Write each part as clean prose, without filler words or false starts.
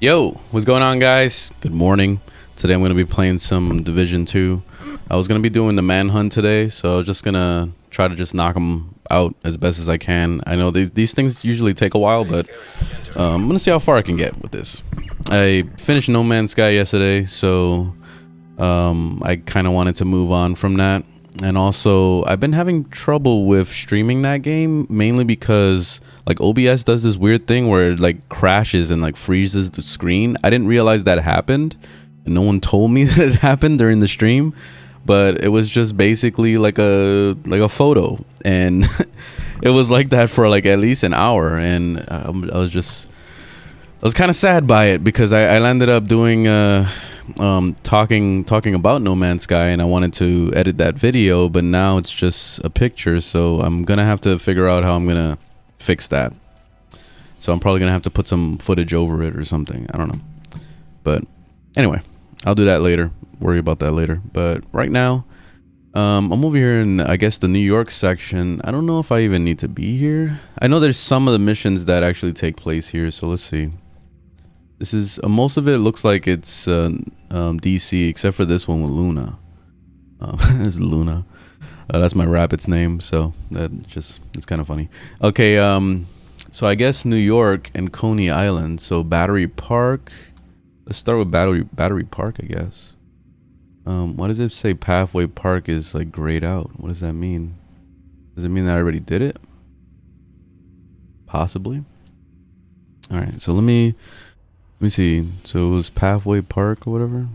Yo, what's going on, guys? Good morning. Today I'm going to be playing some Division 2. I was going to be doing the manhunt today, so I was just going to try to just knock them out as best as I can. I know these things usually take a while, but I'm going to see how far I can get with this. I finished No Man's Sky yesterday, so I kind of wanted to move on from that. And also, I've been having trouble with streaming that game, mainly because like OBS does this weird thing where it like crashes and like freezes the screen. I didn't realize that happened, and no one told me that it happened during the stream. But it was just basically like a photo, and it was like that for like at least an hour, and I was kind of sad by it because I ended up doing talking about No Man's Sky, and I wanted to edit that video, but now it's just a picture, so I'm gonna have to figure out how I'm gonna fix that. So I'm probably gonna have to put some footage over it or something. I don't know, but anyway, I'll do that later. Worry about that later. But right now, I'm over here in, I guess, the New York section. I don't know if I even need to be here. I know there's some of the missions that actually take place here, so let's see. This is most of it looks like it's DC, except for this one with Luna. It's Luna. That's my rabbit's name, so it's kind of funny. Okay, so I guess New York and Coney Island. So Battery Park. Let's start with Battery Park, I guess. Why does it say Pathway Park is like grayed out? What does that mean? Does it mean that I already did it? Possibly. All right, so let me see. So it was Pathway Park or whatever,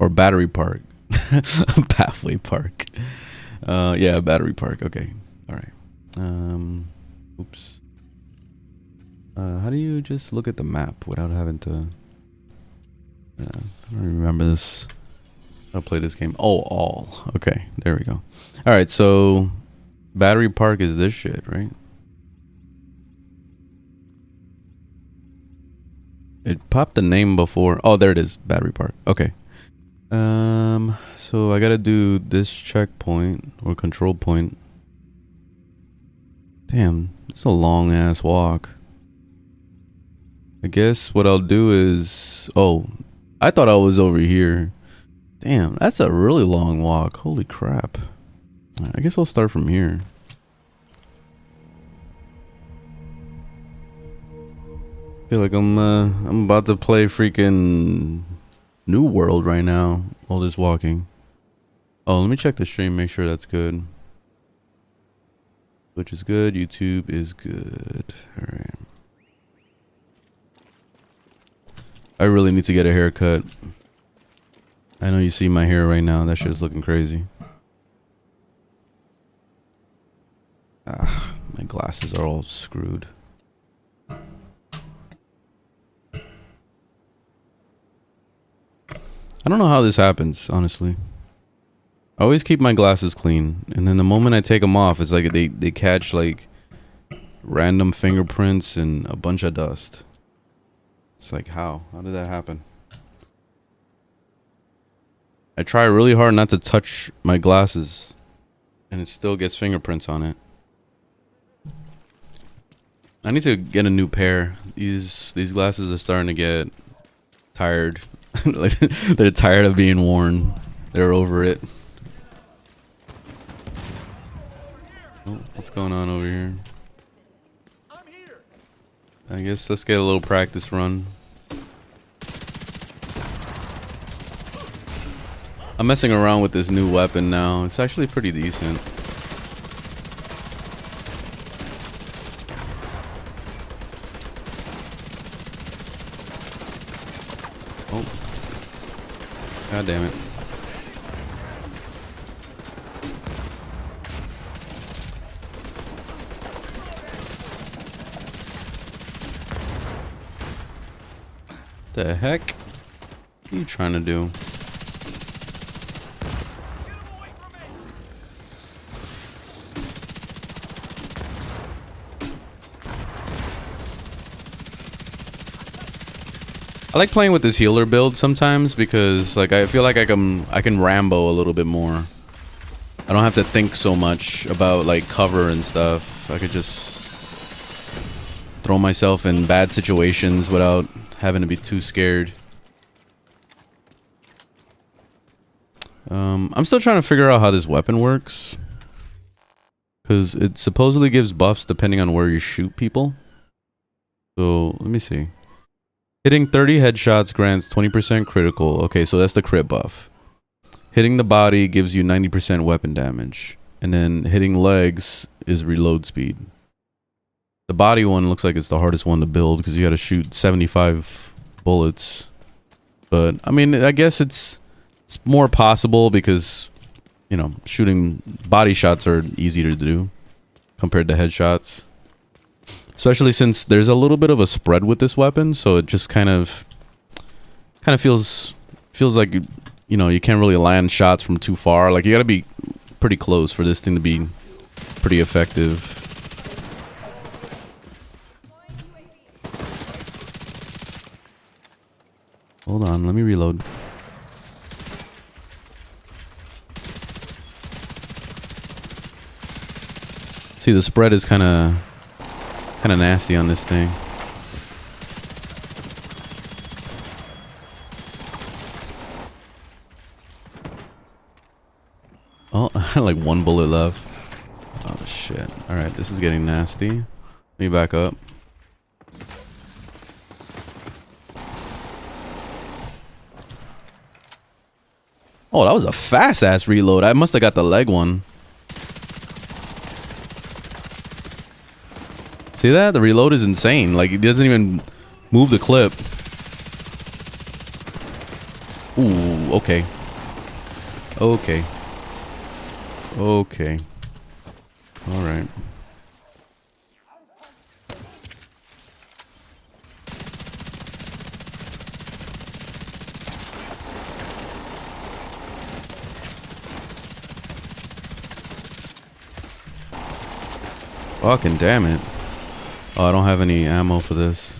or Battery Park. Pathway Park. Yeah, Battery Park. Okay. All right. Oops. How do you just look at the map without having to? I don't remember this. I'll play this game. Oh, all. Okay, there we go. All right, so Battery Park is this shit, right? It popped the name before. Oh, there it is. Battery Park. Okay. So I gotta do this checkpoint or control point. Damn, it's a long ass walk. I guess what I'll do is, oh, I thought I was over here. Damn, that's a really long walk. Holy crap. I guess I'll start from here. Feel like I'm about to play freaking New World right now. All this walking. Oh, let me check the stream, make sure that's good. Twitch is good, YouTube is good. All right. I really need to get a haircut. I know you see my hair right now. That shit is looking crazy. Ah, my glasses are all screwed. I don't know how this happens, honestly. I always keep my glasses clean, and then the moment I take them off, it's like they catch like random fingerprints and a bunch of dust. It's like, how did that happen? I try really hard not to touch my glasses, and it still gets fingerprints on it. I need to get a new pair. These glasses are starting to get tired. Like, they're tired of being worn. They're over it. Oh, what's going on over here? I guess let's get a little practice run. I'm messing around with this new weapon now. It's actually pretty decent. Oh. God damn it. The heck? What are you trying to do? I like playing with this healer build sometimes because like I feel like I can Rambo a little bit more. I don't have to think so much about like cover and stuff. I could just throw myself in bad situations without having to be too scared. I'm still trying to figure out how this weapon works, because it supposedly gives buffs depending on where you shoot people. So let me see. Hitting 30 headshots grants 20% critical. Okay, so that's the crit buff. Hitting the body gives you 90% weapon damage. And then hitting legs is reload speed. The body one looks like it's the hardest one to build because you got to shoot 75 bullets. But I mean, I guess it's more possible because, you know, shooting body shots are easier to do compared to headshots. Especially since there's a little bit of a spread with this weapon, so it just kind of feels like, you know, you can't really land shots from too far. Like, you got to be pretty close for this thing to be pretty effective. Hold on, let me reload. See, the spread is kind of nasty on this thing. Oh, I had like one bullet left. Oh shit. Alright, this is getting nasty. Let me back up. Oh, that was a fast ass reload. I must have got the leg one. See that? The reload is insane. Like, it doesn't even move the clip. Ooh, okay. Okay. Okay. Alright. Fucking damn it. Oh, I don't have any ammo for this.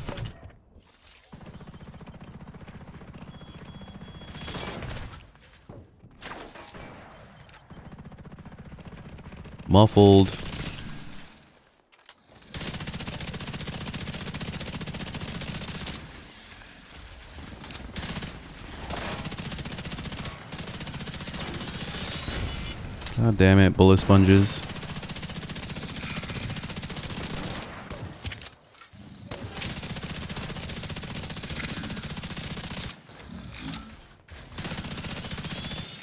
Muffled. God damn it, bullet sponges.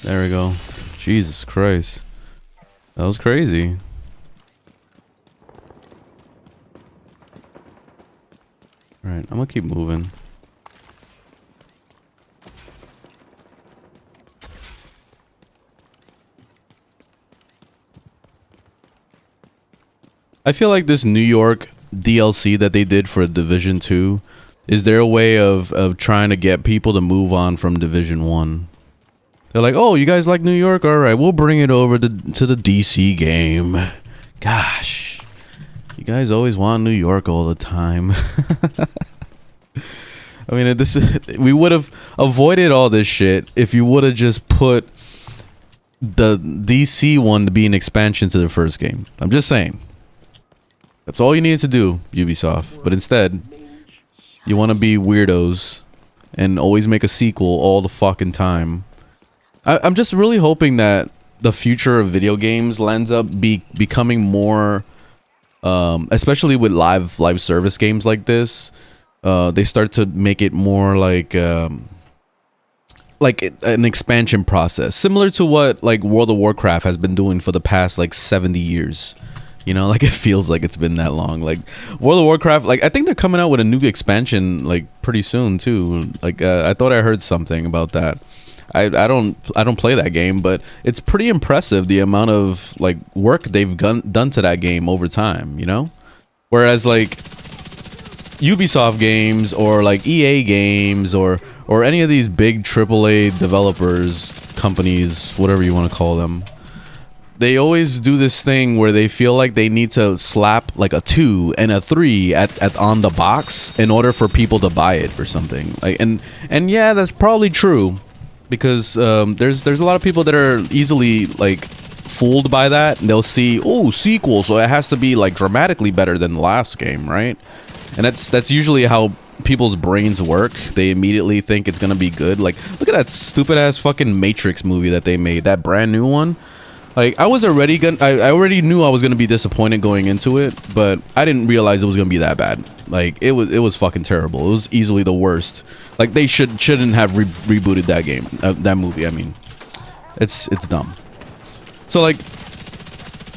There we go. Jesus Christ. That was crazy. Alright, I'm gonna keep moving. I feel like this New York DLC that they did for Division 2 is their way of trying to get people to move on from Division 1. They're like, oh, you guys like New York? All right, we'll bring it over to the DC game. Gosh, you guys always want New York all the time. I mean, we would have avoided all this shit if you would have just put the DC one to be an expansion to the first game. I'm just saying. That's all you need to do, Ubisoft. But instead, you want to be weirdos and always make a sequel all the fucking time. I'm just really hoping that the future of video games lands up becoming more, especially with live service games like this. They start to make it more like an expansion process, similar to what like World of Warcraft has been doing for the past like 70 years. You know, like, it feels like it's been that long. Like, World of Warcraft, like, I think they're coming out with a new expansion like pretty soon too. Like, I thought I heard something about that. I don't play that game, but it's pretty impressive the amount of like work they've done to that game over time, you know? Whereas like Ubisoft games or like EA games or any of these big AAA developers, companies, whatever you want to call them, they always do this thing where they feel like they need to slap like a 2 and a 3 at on the box in order for people to buy it or something. Like, and yeah, that's probably true. Because there's a lot of people that are easily like fooled by that. And they'll see, oh, sequel, so it has to be like dramatically better than the last game, right? And that's usually how people's brains work, they immediately think it's gonna be good. Like, look at that stupid ass fucking Matrix movie that they made, that brand new one. Like, I already knew I was gonna be disappointed going into it, but I didn't realize it was gonna be that bad. Like, it was fucking terrible. It was easily the worst. Like, they shouldn't have rebooted that game, that movie. I mean, it's dumb. So like,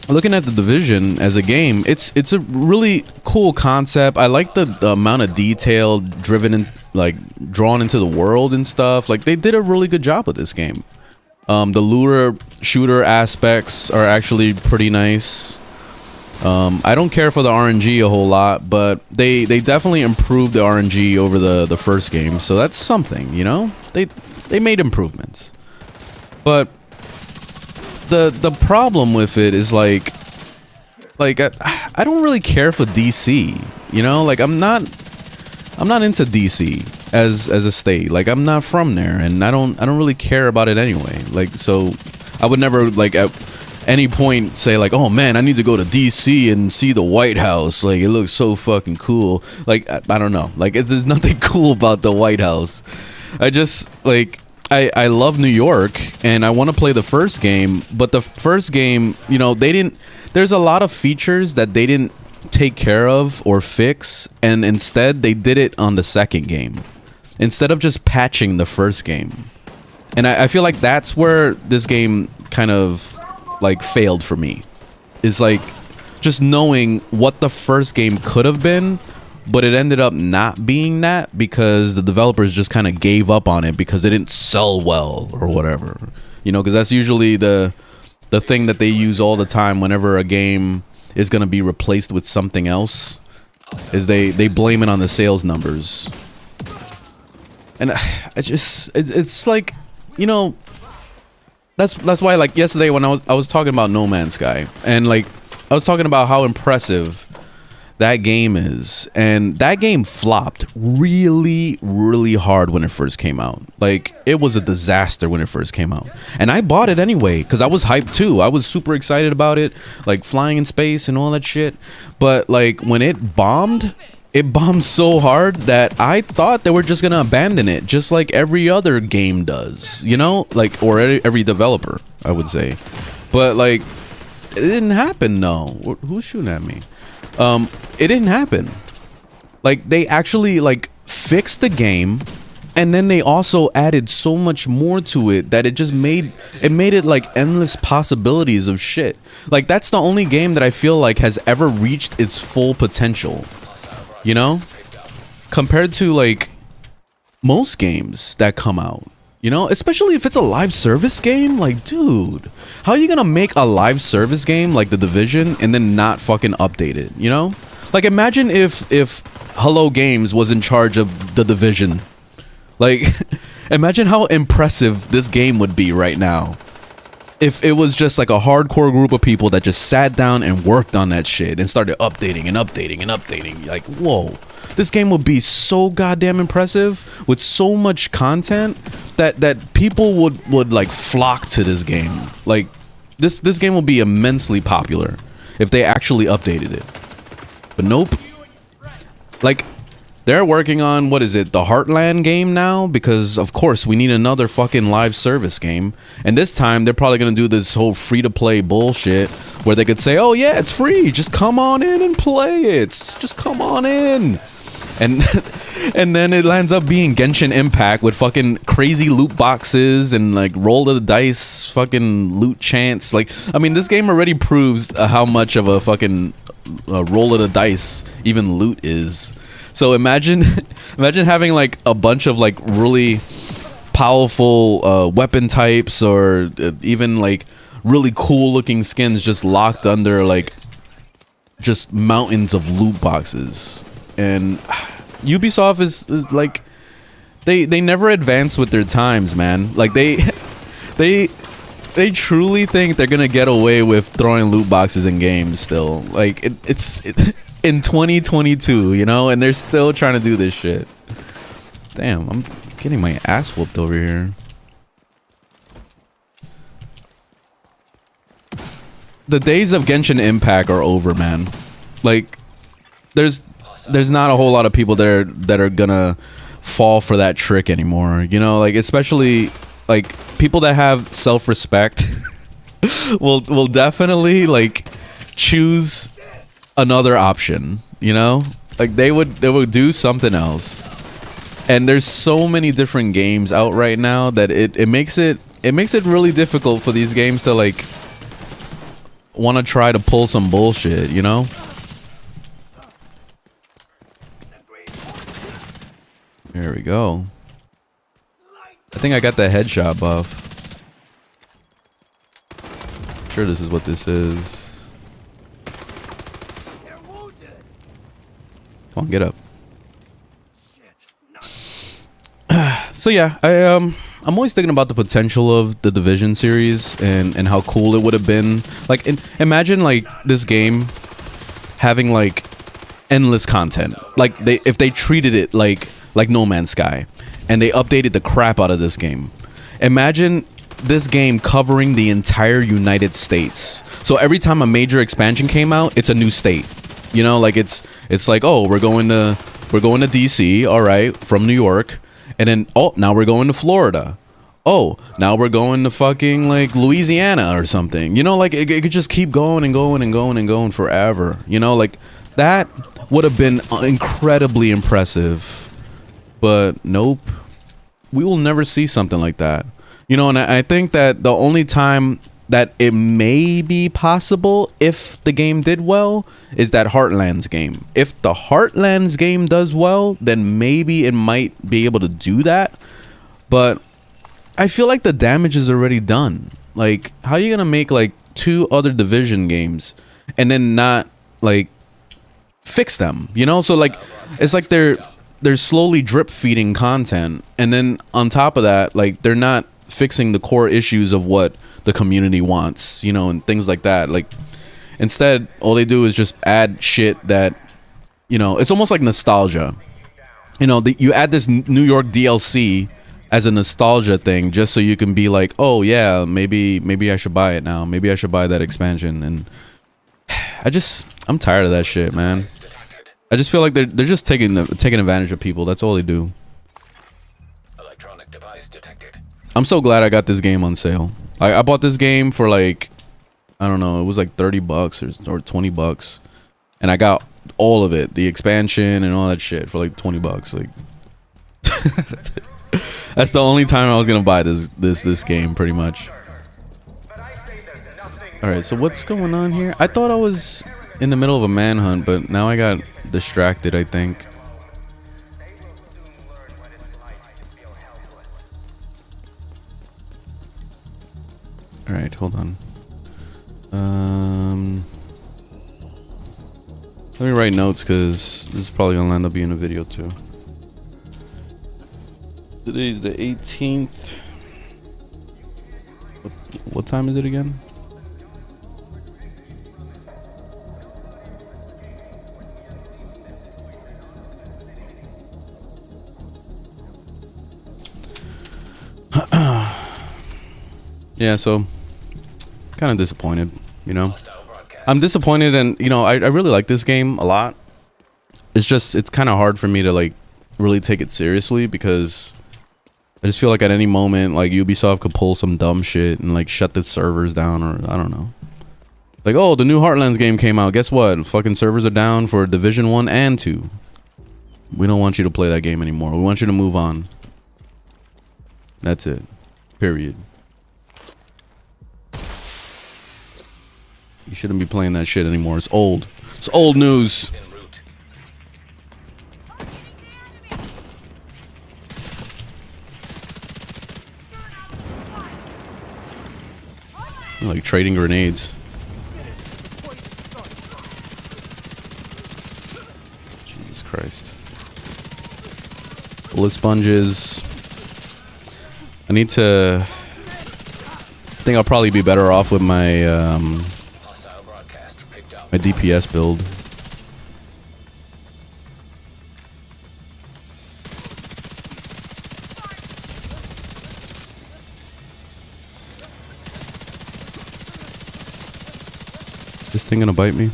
looking at The Division as a game, it's a really cool concept. I like the amount of detail driven in, like, drawn into the world and stuff. Like, they did a really good job with this game. The looter shooter aspects are actually pretty nice. I don't care for the RNG a whole lot, but they definitely improved the RNG over the first game, so that's something, you know. They made improvements, but the problem with it is like I don't really care for DC, you know. Like, I'm not into DC as a state. Like, I'm not from there, and I don't really care about it anyway. Like, so I would never, like, at any point say like, oh man, I need to go to DC and see the White House. Like, it looks so fucking cool. Like, I don't know. Like, there's nothing cool about the White House. I just, like, I love New York, and I want to play the first game, but the first game, you know, there's a lot of features that they didn't take care of or fix, and instead they did it on the second game instead of just patching the first game. And I feel like that's where this game kind of like failed for me, is like just knowing what the first game could have been, but it ended up not being that because the developers just kind of gave up on it because it didn't sell well or whatever, you know, because that's usually the thing that they use all the time whenever a game is going to be replaced with something else, is they blame it on the sales numbers. And it's like, you know, that's why, like, yesterday when I was talking about No Man's Sky, and like I was talking about how impressive that game is, and that game flopped really hard when it first came out. Like, it was a disaster when it first came out, and I bought it anyway because I was hyped too. I was super excited about it, like flying in space and all that shit. But like, when it bombed so hard that I thought they were just gonna abandon it, just like every other game does, you know, like, or every developer, I would say. But like, it didn't happen. No, who's shooting at me? It didn't happen. Like, they actually like fixed the game, and then they also added so much more to it that it just made it like endless possibilities of shit. Like, that's the only game that I feel like has ever reached its full potential, you know, compared to like most games that come out, you know, especially if it's a live service game. Like, dude, how are you gonna make a live service game like The Division and then not fucking update it, you know? Like, imagine if Hello Games was in charge of The Division. Like, imagine how impressive this game would be right now if it was just like a hardcore group of people that just sat down and worked on that shit and started updating and updating and updating. Like, whoa, this game would be so goddamn impressive with so much content that people would like flock to this game. Like, this game will be immensely popular if they actually updated it. But nope. Like, they're working on, what is it, the Heartland game now, because of course we need another fucking live service game, and this time they're probably gonna do this whole free-to-play bullshit where they could say, oh yeah, it's free, just come on in and play it, just come on in. And and then it ends up being Genshin Impact with fucking crazy loot boxes and like roll of the dice fucking loot chance. Like, I mean, this game already proves how much of a fucking roll of the dice even loot is. So imagine having like a bunch of like really powerful weapon types, or even like really cool looking skins just locked under like just mountains of loot boxes. And Ubisoft is like, they never advance with their times, man. Like, they truly think they're gonna get away with throwing loot boxes in games still. Like, it's in 2022, you know, and they're still trying to do this shit. Damn, I'm getting my ass whooped over here. The days of Genshin Impact are over, man. Like, there's there's not a whole lot of people that are gonna fall for that trick anymore. You know, like especially like people that have self-respect will definitely like choose another option. You know, like they would do something else. And there's so many different games out right now that it makes it really difficult for these games to like want to try to pull some bullshit, you know? There we go. I think I got the headshot buff. I'm sure this is what this is. Come on, get up. So yeah, I'm always thinking about the potential of the Division series and how cool it would have been. Like, imagine like this game having like endless content. Like if they treated it like No Man's Sky, and they updated the crap out of this game. Imagine this game covering the entire United States. So every time a major expansion came out, it's a new state. You know, like it's like, oh, we're going to DC, all right, from New York. And then, oh, now we're going to Florida. Oh, now we're going to fucking like Louisiana or something. You know, like it could just keep going and going and going and going forever. You know, like that would have been incredibly impressive. But nope, we will never see something like that. You know, and I think that the only time that it may be possible if the game did well is that Heartlands game. If the Heartlands game does well, then maybe it might be able to do that. But I feel like the damage is already done. Like, how are you gonna make like 2 other Division games and then not like fix them? You know, so like it's like they're slowly drip feeding content, and then on top of that, like they're not fixing the core issues of what the community wants, you know, and things like that. Like instead, all they do is just add shit that, you know, it's almost like nostalgia. You know, you add this New York DLC as a nostalgia thing just so you can be like, oh yeah, maybe I should buy it now. Maybe I should buy that expansion. And I'm tired of that shit, man. I just feel like they're just taking advantage of people. That's all they do. Electronic device detected. I'm so glad I got this game on sale. I bought this game for like, I don't know, it was like 30 bucks or 20 bucks. And I got all of it, the expansion and all that shit for like 20 bucks. Like that's the only time I was going to buy this game pretty much. All right, so what's going on here? I thought I was in the middle of a manhunt, but now I got distracted, I think. All right, hold on. Let me write notes because this is probably gonna end up being a video too. Today's the 18th. What time is it again? Yeah, so kind of disappointed, you know. I'm disappointed, and you know, I really like this game a lot. It's kind of hard for me to like really take it seriously because I just feel like at any moment like Ubisoft could pull some dumb shit and like shut the servers down, or I don't know. Like, oh, the new Heartlands game came out. Guess what? Fucking servers are down for Division 1 and 2. We don't want you to play that game anymore. We want you to move on. That's it. Period. You shouldn't be playing that shit anymore. It's old. It's old news. You're like trading grenades. Jesus Christ. Bullet sponges. I need to... I think I'll probably be better off with my my DPS build. This thing gonna bite me?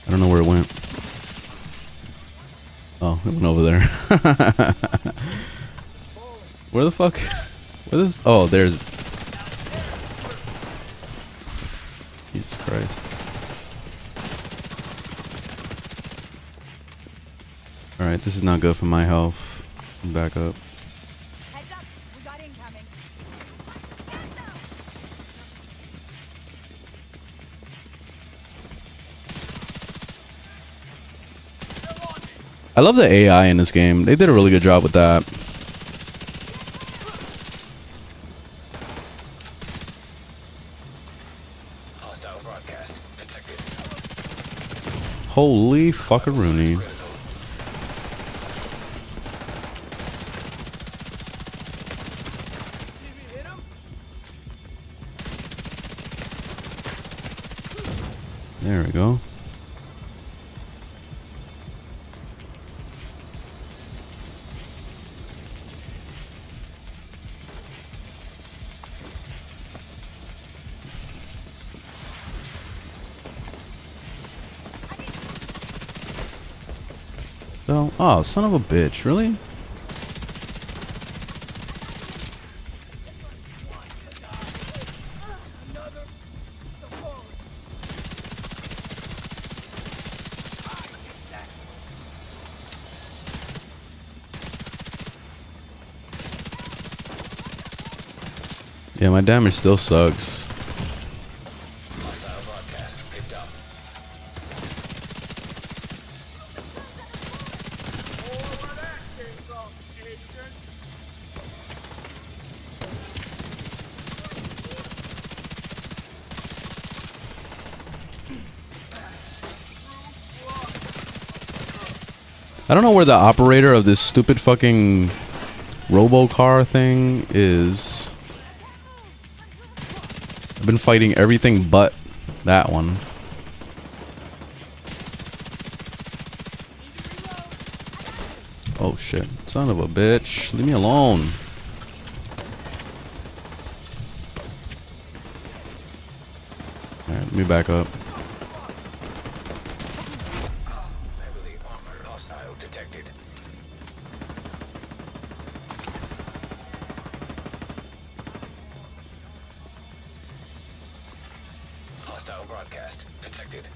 I don't know where it went. it went over there. Where the fuck? Where this? Oh, there's. Jesus Christ. Alright, this is not good for my health. Back up. Heads up, we got incoming. I love the AI in this game. They did a really good job with that. Holy fuckaroony. There we go. So, oh, son of a bitch, really? Yeah, my damage still sucks. I don't know where the operator of this stupid fucking robo-car thing is. I've been fighting everything but that one. Oh shit. Son of a bitch. Leave me alone. Alright, let me back up. Broadcast detected.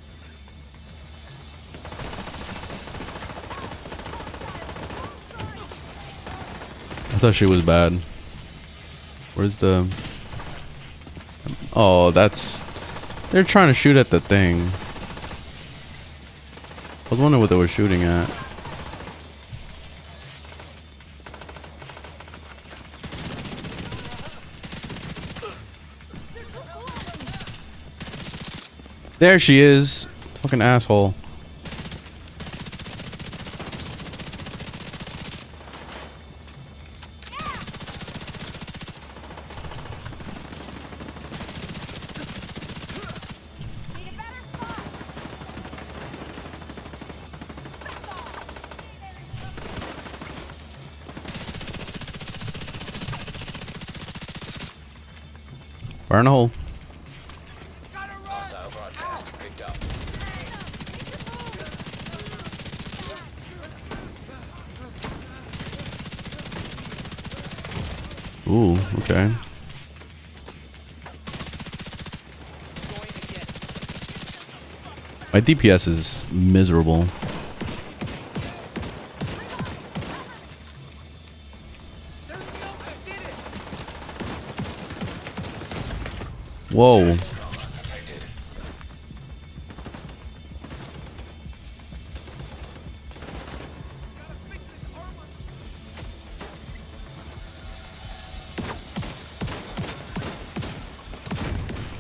I thought she was bad. Where's the... Oh, that's... They're trying to shoot at the thing. I was wondering what they were shooting at. There she is. Fucking asshole. Fire in a hole. Ooh, okay. My DPS is miserable. Whoa.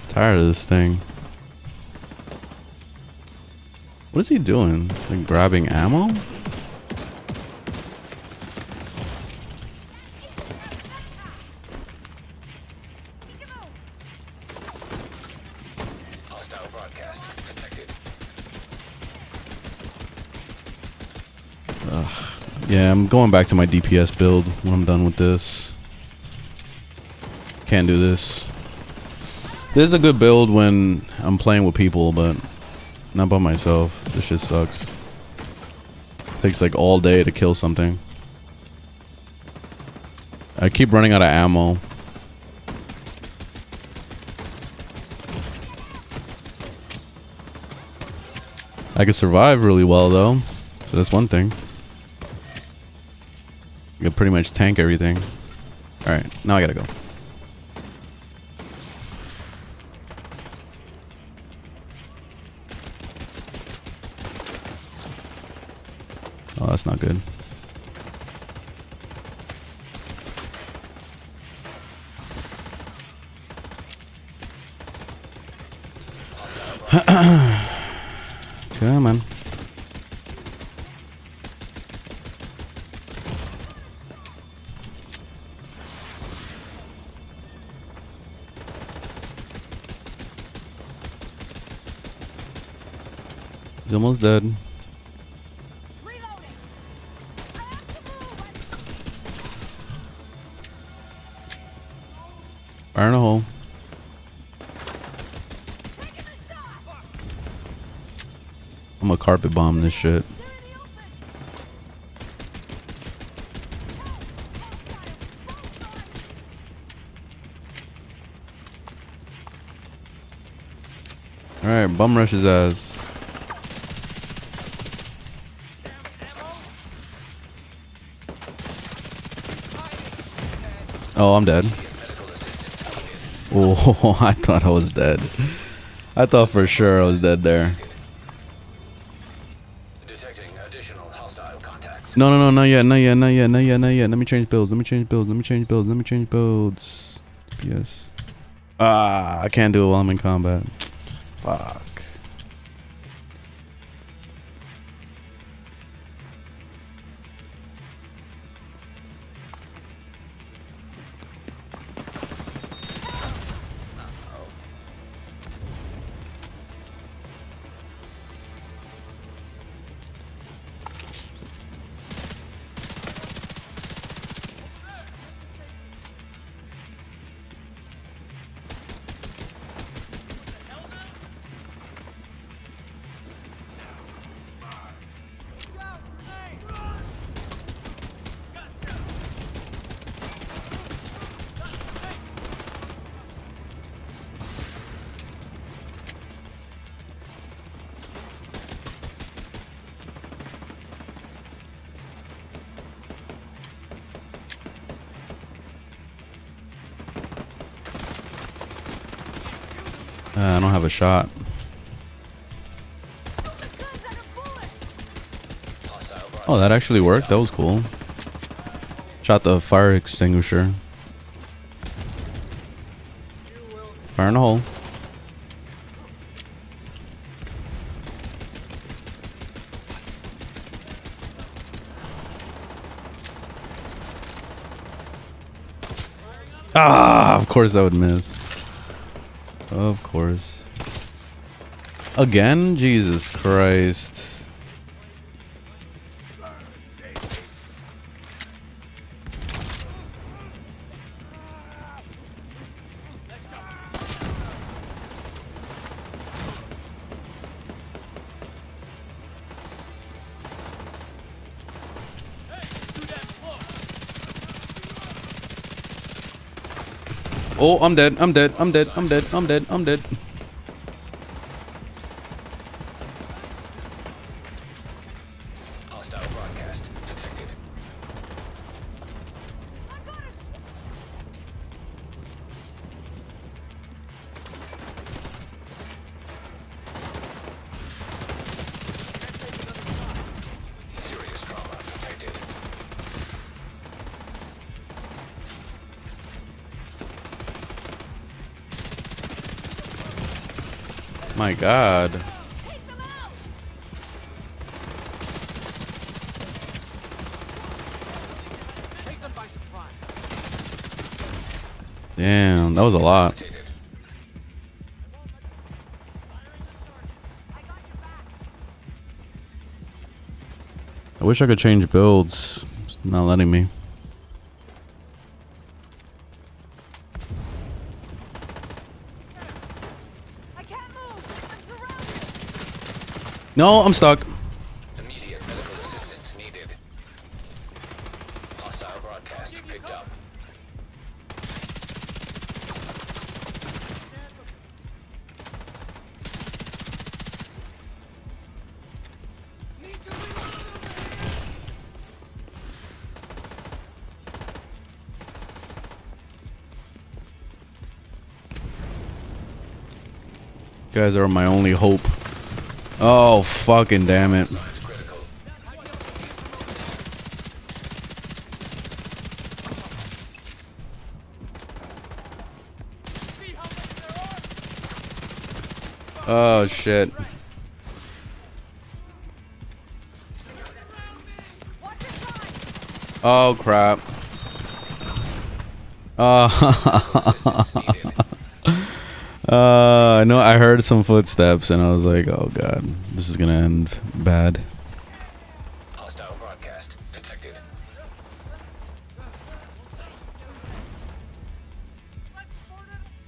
Tired of this thing. What is he doing? Like grabbing ammo? Hostile broadcast detected. Yeah, I'm going back to my DPS build when I'm done with this. Can't do this. This is a good build when I'm playing with people, but not by myself. This shit sucks. Takes like all day to kill something. I keep running out of ammo. I can survive really well though, so that's one thing. You can pretty much tank everything. Alright, now I gotta go. Oh, that's not good. Come on. He's almost dead. Reloading. I have to move. Fire in a hole. Taking the shot. I'm gonna carpet bomb this shit. They're in the open. Alright, bum rush his ass. Oh, I'm dead. Oh, I thought I was dead. I thought for sure I was dead there. Detecting additional hostile contacts. No, no, no, not yet, not yet, not yet, not yet, not yet. Let me change builds, let me change builds, let me change builds, let me change builds. Yes. Ah, I can't do it while I'm in combat. Fuck. I don't have a shot. Oh, that actually worked. That was cool. Shot the fire extinguisher. Fire in a hole. Ah, of course I would miss. Of course. Again? Jesus Christ. Oh, I'm dead. I'm dead. I'm dead. I'm dead. I'm dead. I'm dead. Hostile broadcast detected. Serious trauma detected. My God. Damn, that was a lot. I wish I could change builds. It's not letting me. I'm surrounded. No, I'm stuck. Immediate medical assistance picked up. You guys are my only hope. Oh, fucking damn it. Science critical. Oh, shit. Oh, crap. Assistance needed. I know I heard some footsteps and I was like, oh god, this is gonna end bad. Hostile broadcast detected.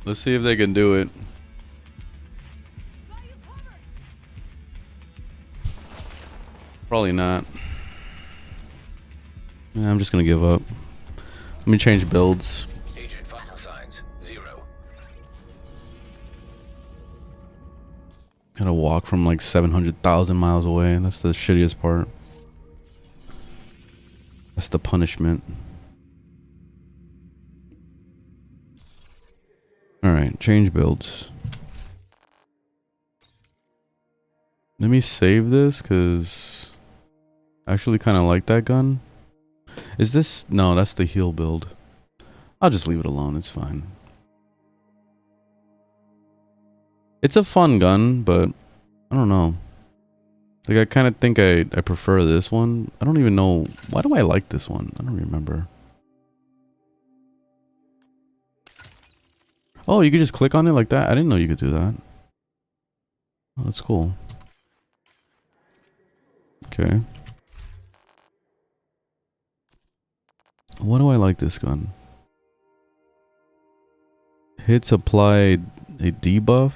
Let's see if they can do it. Got you covered. Probably not. Yeah, I'm just gonna give up. Let me change builds. Agent vital signs 0. Gotta walk from like 700,000 miles away. That's the shittiest part. That's the punishment. Alright, change builds. Let me save this because I actually kind of like that gun. Is this? No, that's the heal build. I'll just leave it alone. It's fine. It's a fun gun, but I don't know. Like I kind of think I prefer this one. I don't even know. Why do I like this one? I don't remember. Oh, you could just click on it like that? I didn't know you could do that. Oh, that's cool. Okay. Why do I like this gun? Hits applied a debuff.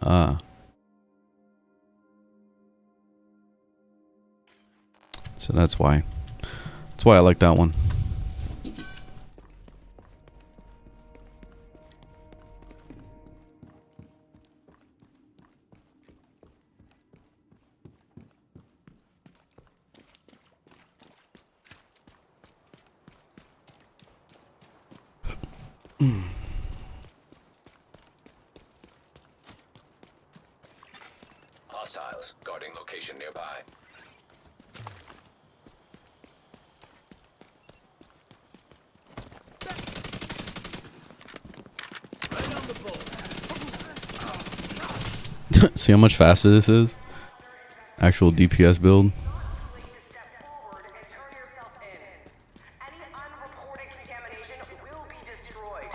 Ah. So that's why. That's why I like that one. Hostiles guarding location nearby. See how much faster this is? Actual DPS build. Step forward and turn yourself in. Any unreported contamination will be destroyed.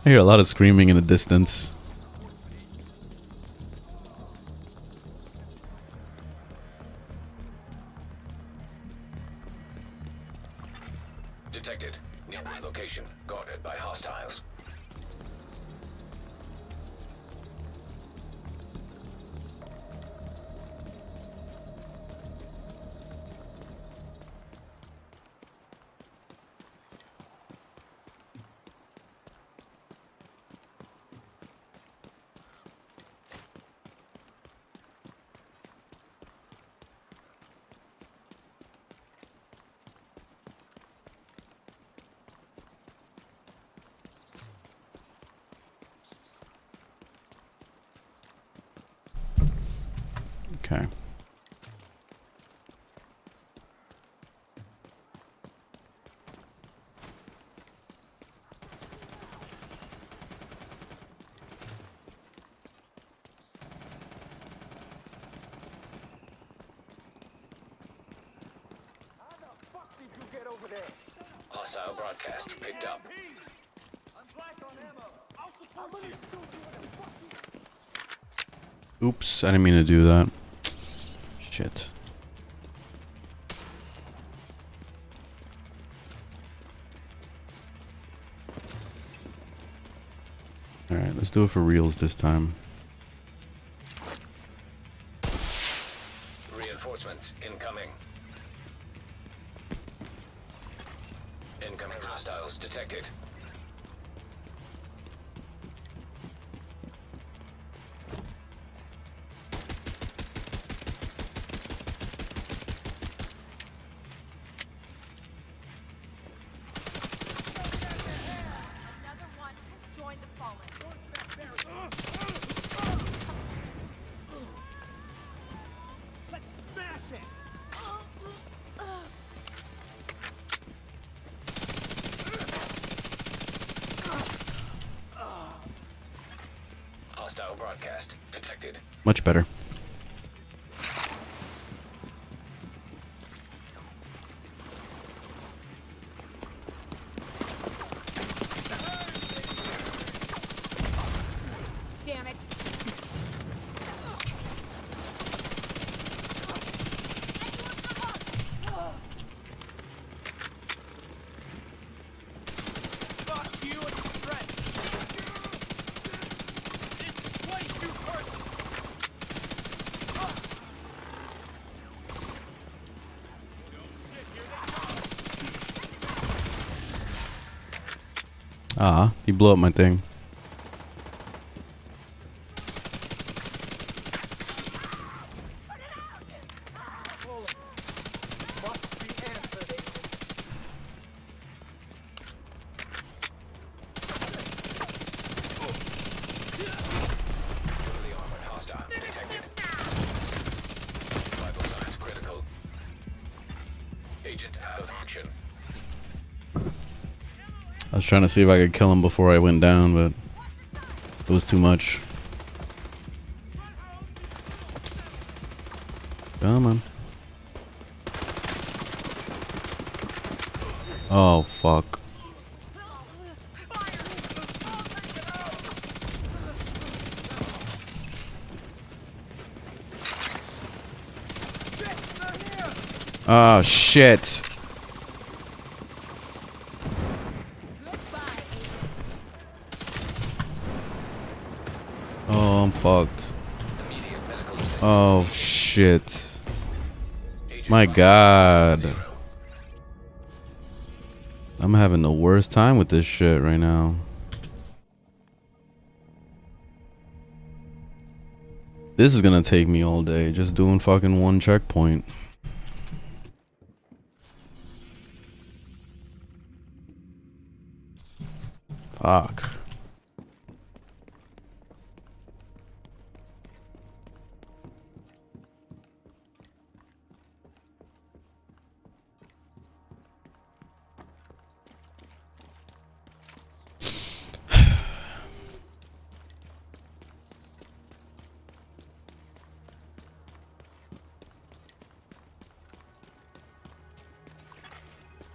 I hear a lot of screaming in the distance. Detected. Nearby location guarded by hostiles. Okay. Hostile broadcast picked up. I'm black on him. Oops, I didn't mean to do that. Shit. Alright, let's do it for reals this time. Reinforcements incoming. Incoming hostiles detected. Another one has joined the fallen. Let's smash it! Hostile broadcast detected. Much better. Damn it. Fuck you and your friends! It's way too personal! Ah, he blew up my thing. Must be answered. Fully armored hostile detected. Vital signs critical. Agent out of action. I was trying to see if I could kill him before I went down, but it was too much. Come on. Oh, fuck. Oh, shit. Oh, I'm fucked. Immediate medical assistance. Oh, shit. Agent My vital God. signs 0. I'm having the worst time with this shit right now. This is gonna take me all day, just doing fucking one checkpoint. Fuck.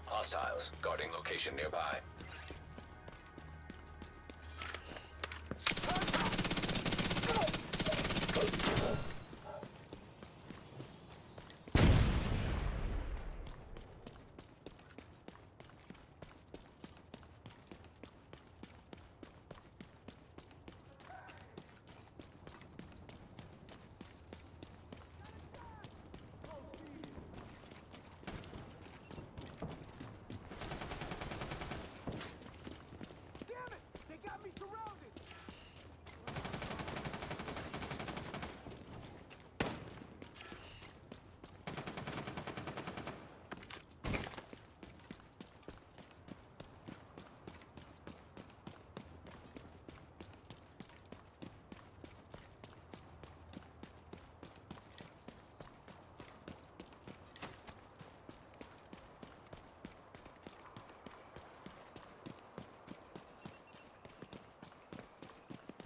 Hostiles guarding location nearby. Damn it! They got me surrounded!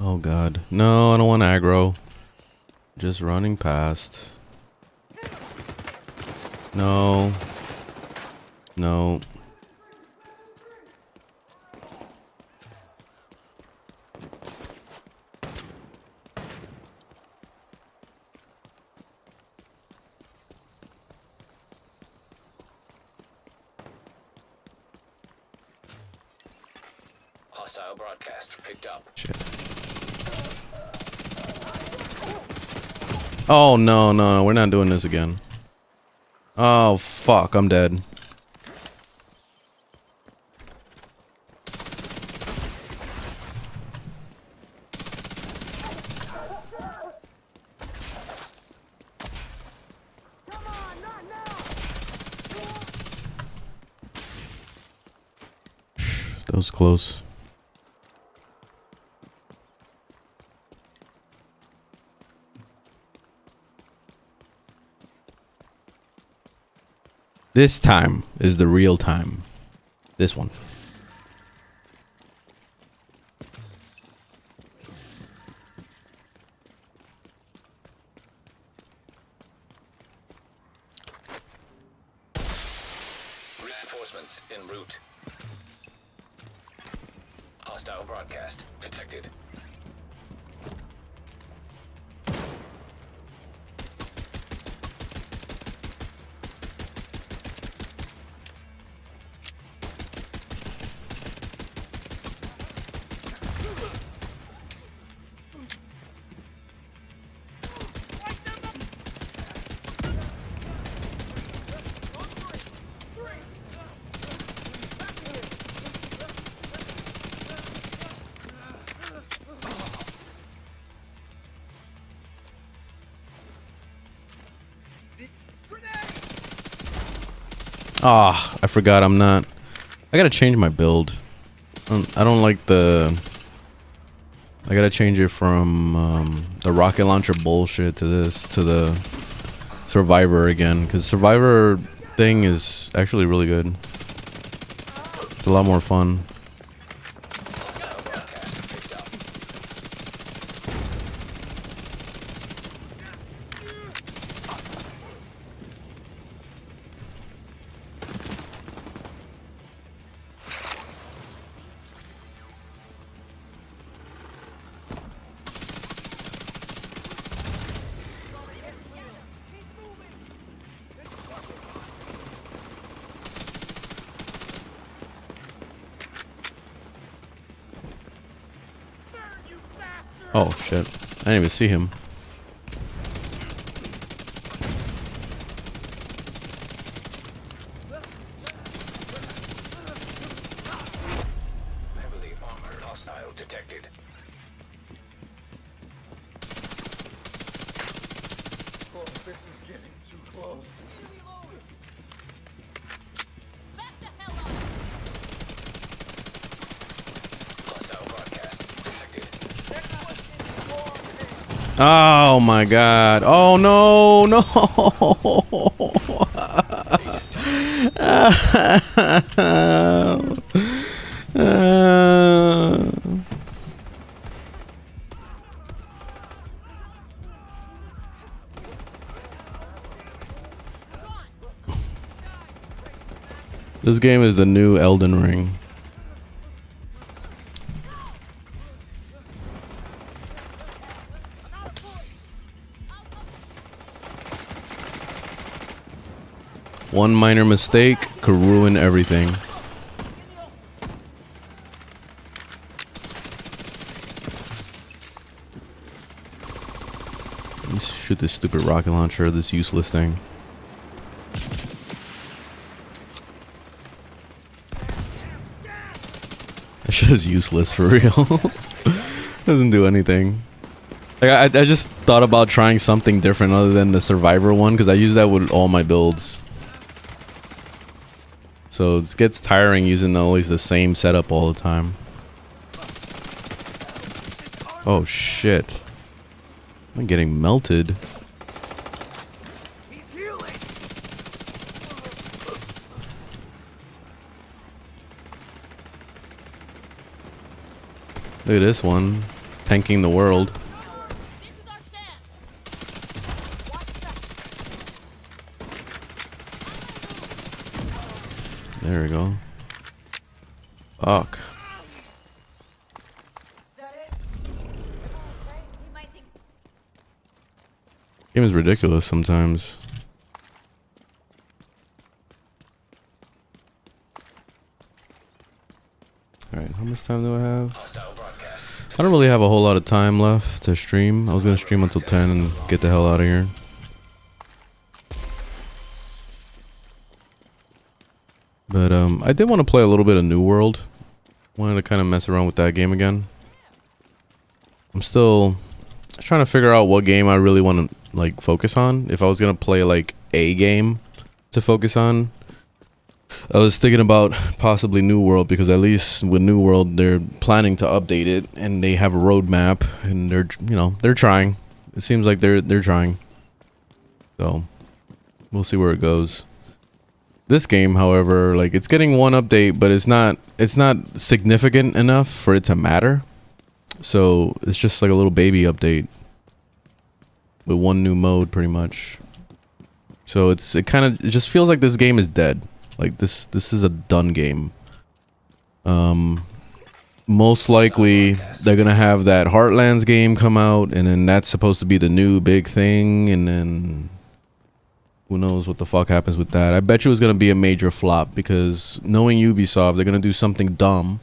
Oh god. No, I don't want aggro. Just running past. No. No. Hostile broadcast picked up. Shit. Oh no, no, we're not doing this again. Oh fuck, I'm dead. That was close. This time is the real time. This one. Reinforcements en route. Hostile broadcast detected. Ah, I forgot I'm not. I gotta change my build. I don't like the. I gotta change it from the rocket launcher bullshit to this, to the Survivor again, because Survivor thing is actually really good. It's a lot more fun. Oh shit. I didn't even see him. Heavily armored hostile detected. Oh, this is getting too close. Hostile broadcast detected. Oh my god. Oh no, no. This game is the new Elden Ring. One minor mistake could ruin everything. Let's shoot this stupid rocket launcher, this useless thing. That shit is useless for real. Doesn't do anything. Like I just thought about trying something different other than the Survivor one, because I use that with all my builds. So it gets tiring using always the same setup all the time. Oh shit. I'm getting melted. He's healing. Look at this one. Tanking the world. There we go. Fuck. Game is ridiculous sometimes. Alright. Alright, how much time do I have? Hostile broadcast. I don't really have a whole lot of time left to stream. I was gonna stream until 10 and get the hell out of here. But I did want to play a little bit of New World. Wanted to kind of mess around with that game again. I'm still trying to figure out what game I really want to like focus on. If I was gonna play like a game to focus on, I was thinking about possibly New World, because at least with New World they're planning to update it and they have a roadmap and they're trying. It seems like they're trying. So we'll see where it goes. This game, however, like it's getting one update, but it's not significant enough for it to matter. So it's just like a little baby update with one new mode pretty much. So it just feels like this game is dead. Like this is a done game. Most likely they're gonna have that Heartlands game come out, and then that's supposed to be the new big thing, and then who knows what the fuck happens with that. I bet you it's gonna be a major flop, because knowing Ubisoft, they're gonna do something dumb,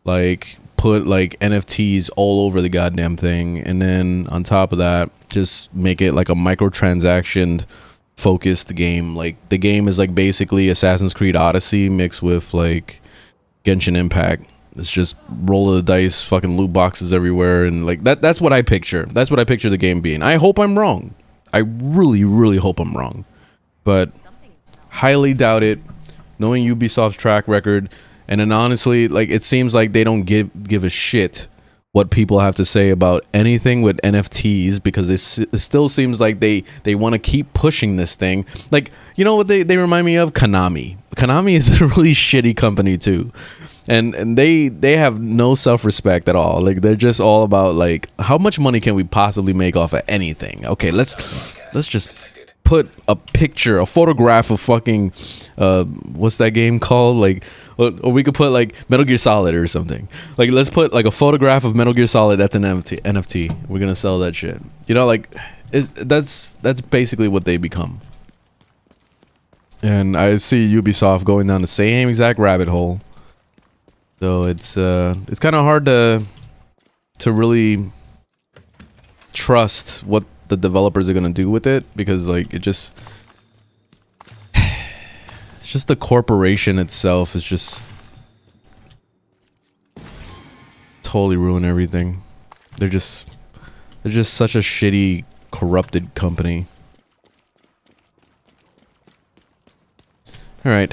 like put like NFTs all over the goddamn thing, and then on top of that, just make it like a microtransaction focused game. Like the game is like basically Assassin's Creed Odyssey mixed with like Genshin Impact. It's just roll of the dice, fucking loot boxes everywhere, and like that's what I picture. That's what I picture the game being. I hope I'm wrong. I really, really hope I'm wrong. But highly doubt it, knowing Ubisoft's track record. And then honestly, like it seems like they don't give a shit what people have to say about anything with NFTs, because it still seems like they want to keep pushing this thing. Like, you know what they remind me of? Konami. Konami is a really shitty company too. And they have no self-respect at all. Like they're just all about like, how much money can we possibly make off of anything? Okay, let's just put a picture, a photograph of fucking what's that game called? Like, or we could put like Metal Gear Solid or something. Like let's put like a photograph of Metal Gear Solid. That's an NFT. We're gonna sell that shit. You know, like that's basically what they become. And I see Ubisoft going down the same exact rabbit hole. So it's kind of hard to really trust what the developers are gonna do with it, because like it's just the corporation itself is just totally ruin everything. They're just such a shitty, corrupted company. All right,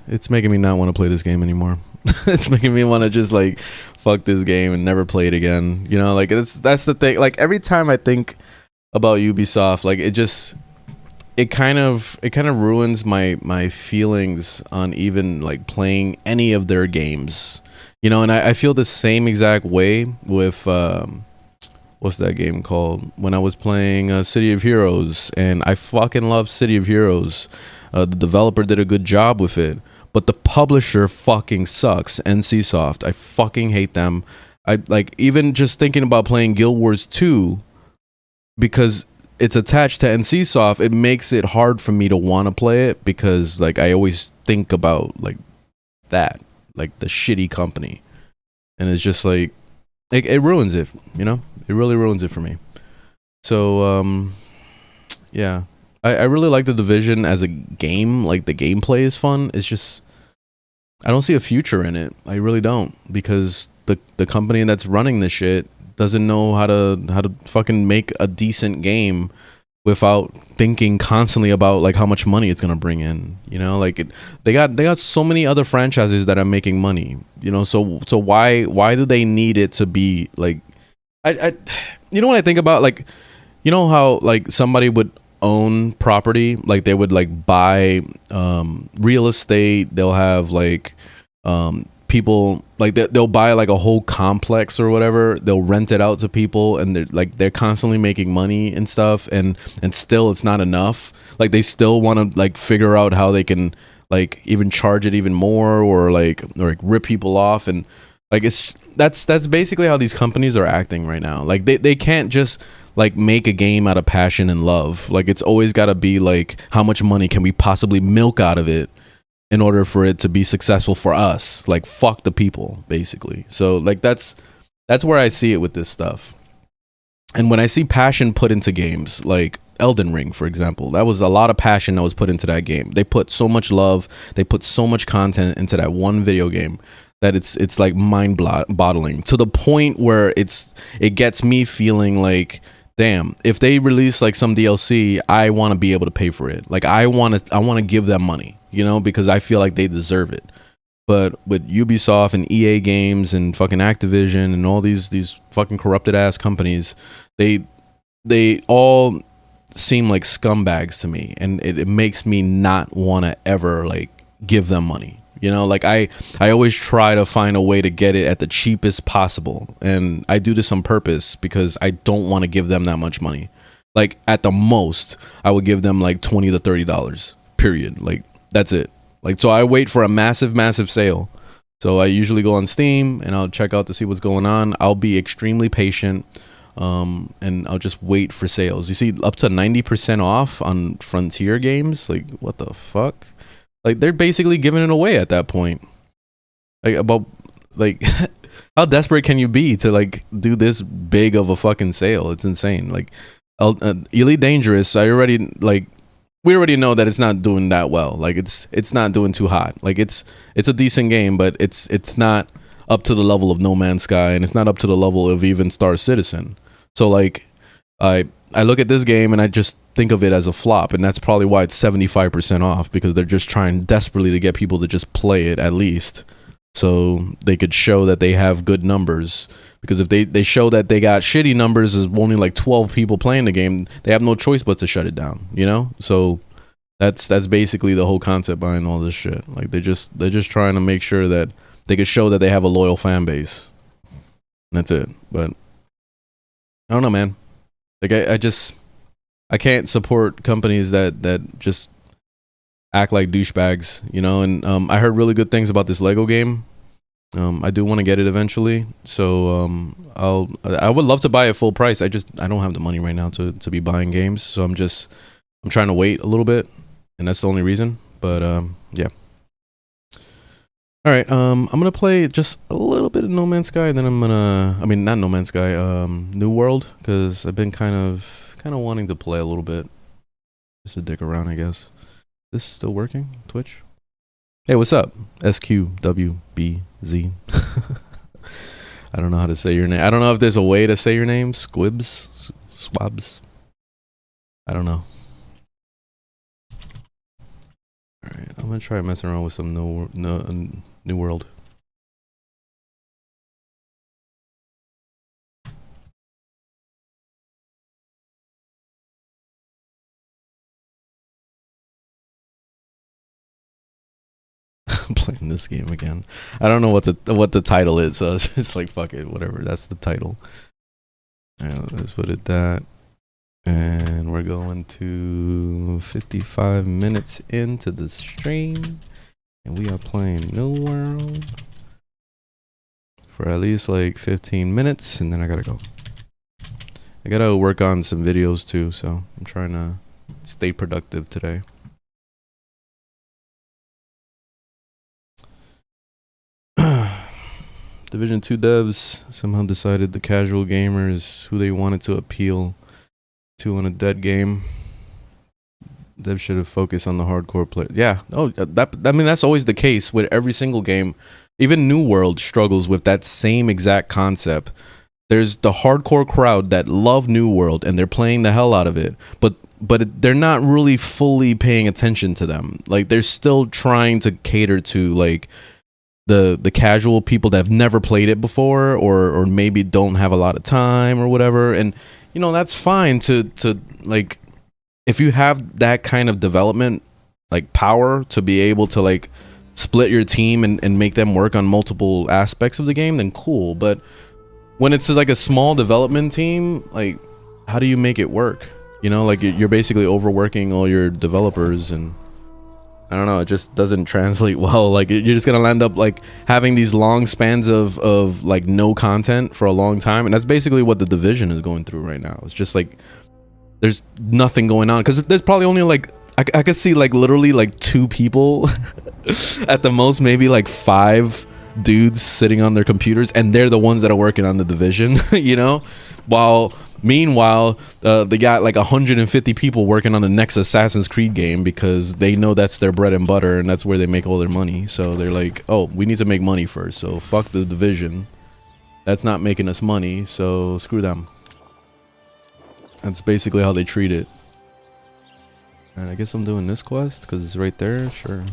it's making me not want to play this game anymore. It's making me want to just like fuck this game and never play it again. You know, like that's the thing. Like every time I think about Ubisoft, like it kind of ruins my feelings on even like playing any of their games. You know, and I feel the same exact way with what's that game called? When I was playing City of Heroes, and I fucking love City of Heroes. The developer did a good job with it. But the publisher fucking sucks. NCSoft. I fucking hate them. I like even just thinking about playing Guild Wars 2, because it's attached to NCSoft, it makes it hard for me to want to play it, because like I always think about like that, like the shitty company. And it's just like it ruins it, you know? It really ruins it for me. So yeah. I really like The Division as a game. Like the gameplay is fun. It's just I don't see a future in it. I really don't, because the company that's running this shit doesn't know how to fucking make a decent game without thinking constantly about like how much money it's gonna bring in. You know, like they got so many other franchises that are making money. You know, so why do they need it to be like I you know what I think about, like, you know how like somebody would own property, like they would like buy real estate, they'll have like people like they'll buy like a whole complex or whatever, they'll rent it out to people, and they're constantly making money and stuff, and still it's not enough. Like they still want to like figure out how they can like even charge it even more, or rip people off, and like that's basically how these companies are acting right now. Like they can't just like make a game out of passion and love. Like it's always got to be like, how much money can we possibly milk out of it? in order for it to be successful for us. Like, fuck the people, basically. So like that's where I see it with this stuff. And when I see passion put into games, like Elden Ring, for example, that was a lot of passion that was put into that game. They put so much love, they put so much content into that one video game that it's like mind-boggling, to the point where it gets me feeling like, damn, if they release like some DLC, I want to be able to pay for it. Like I want to give them money, you know, because I feel like they deserve it. But with Ubisoft and EA Games and fucking Activision and all these fucking corrupted ass companies, they all seem like scumbags to me, and it makes me not want to ever like give them money. You know, like I always try to find a way to get it at the cheapest possible, and I do this on purpose because I don't want to give them that much money. Like at the most, I would give them like $20 to $30. Period. Like that's it. Like, so I wait for a massive sale. So I usually go on Steam and I'll check out to see what's going on. I'll be extremely patient, and I'll just wait for sales. You see, up to 90% off on Frontier games. Like, what the fuck? Like, they're basically giving it away at that point. Like, about, like, how desperate can you be to, like, do this big of a fucking sale? It's insane. Like, Elite Dangerous, we already know that it's not doing that well. Like, it's not doing too hot. Like, it's a decent game, but it's not up to the level of No Man's Sky, and it's not up to the level of even Star Citizen. So, like, I look at this game and I just think of it as a flop, and that's probably why it's 75% off, because they're just trying desperately to get people to just play it at least, so they could show that they have good numbers. Because if they show that they got shitty numbers, there's only like 12 people playing the game, they have no choice but to shut it down, you know? So that's basically the whole concept behind all this shit. Like, they're just trying to make sure that they could show that they have a loyal fan base. That's it. But I don't know, man. Like, I can't support companies that just act like douchebags, you know? And I heard really good things about this Lego game. I do want to get it eventually, so I would love to buy it full price. I don't have the money right now to be buying games, so I'm trying to wait a little bit, and that's the only reason. But yeah. All right, I'm gonna play just a little bit of No Man's Sky, and then not No Man's Sky, New World, because I've been kind of wanting to play a little bit, just to dick around, I guess. This still working? Twitch? Hey, what's up? SQWBZ. I don't know how to say your name. I don't know if there's a way to say your name. Squibs? Swabs? I don't know. Alright, I'm gonna try messing around with some New World. Playing this game again. I don't know what the title is, so it's just like, fuck it, whatever. That's the title. Alright, let's put it that. And we're going to 55 minutes into the stream, and we are playing New World for at least like 15 minutes, and then I gotta go. I gotta work on some videos too, so I'm trying to stay productive today. Division 2 devs somehow decided the casual gamers who they wanted to appeal to in a dead game. Devs should have focused on the hardcore players. Yeah, that's always the case with every single game. Even New World struggles with that same exact concept. There's the hardcore crowd that love New World and they're playing the hell out of it, but they're not really fully paying attention to them. Like, they're still trying to cater to like the casual people that have never played it before, or maybe don't have a lot of time or whatever. And you know, that's fine to like, if you have that kind of development like power to be able to like split your team and make them work on multiple aspects of the game, then cool. But when it's like a small development team, like, how do you make it work? You know, like, you're basically overworking all your developers, and I don't know, it just doesn't translate well. Like, you're just gonna end up like having these long spans of like no content for a long time, and that's basically what the Division is going through right now. It's just like there's nothing going on, because there's probably only like I could see like literally like 2 people At the most, maybe like 5 dudes sitting on their computers, and they're the ones that are working on the division, you know? While meanwhile, they got like 150 people working on the next Assassin's Creed game because they know that's their bread and butter and that's where they make all their money. So they're like, oh, we need to make money first. So fuck the division. That's not making us money. So screw them. That's basically how they treat it. And I guess I'm doing this quest because it's right there. Sure.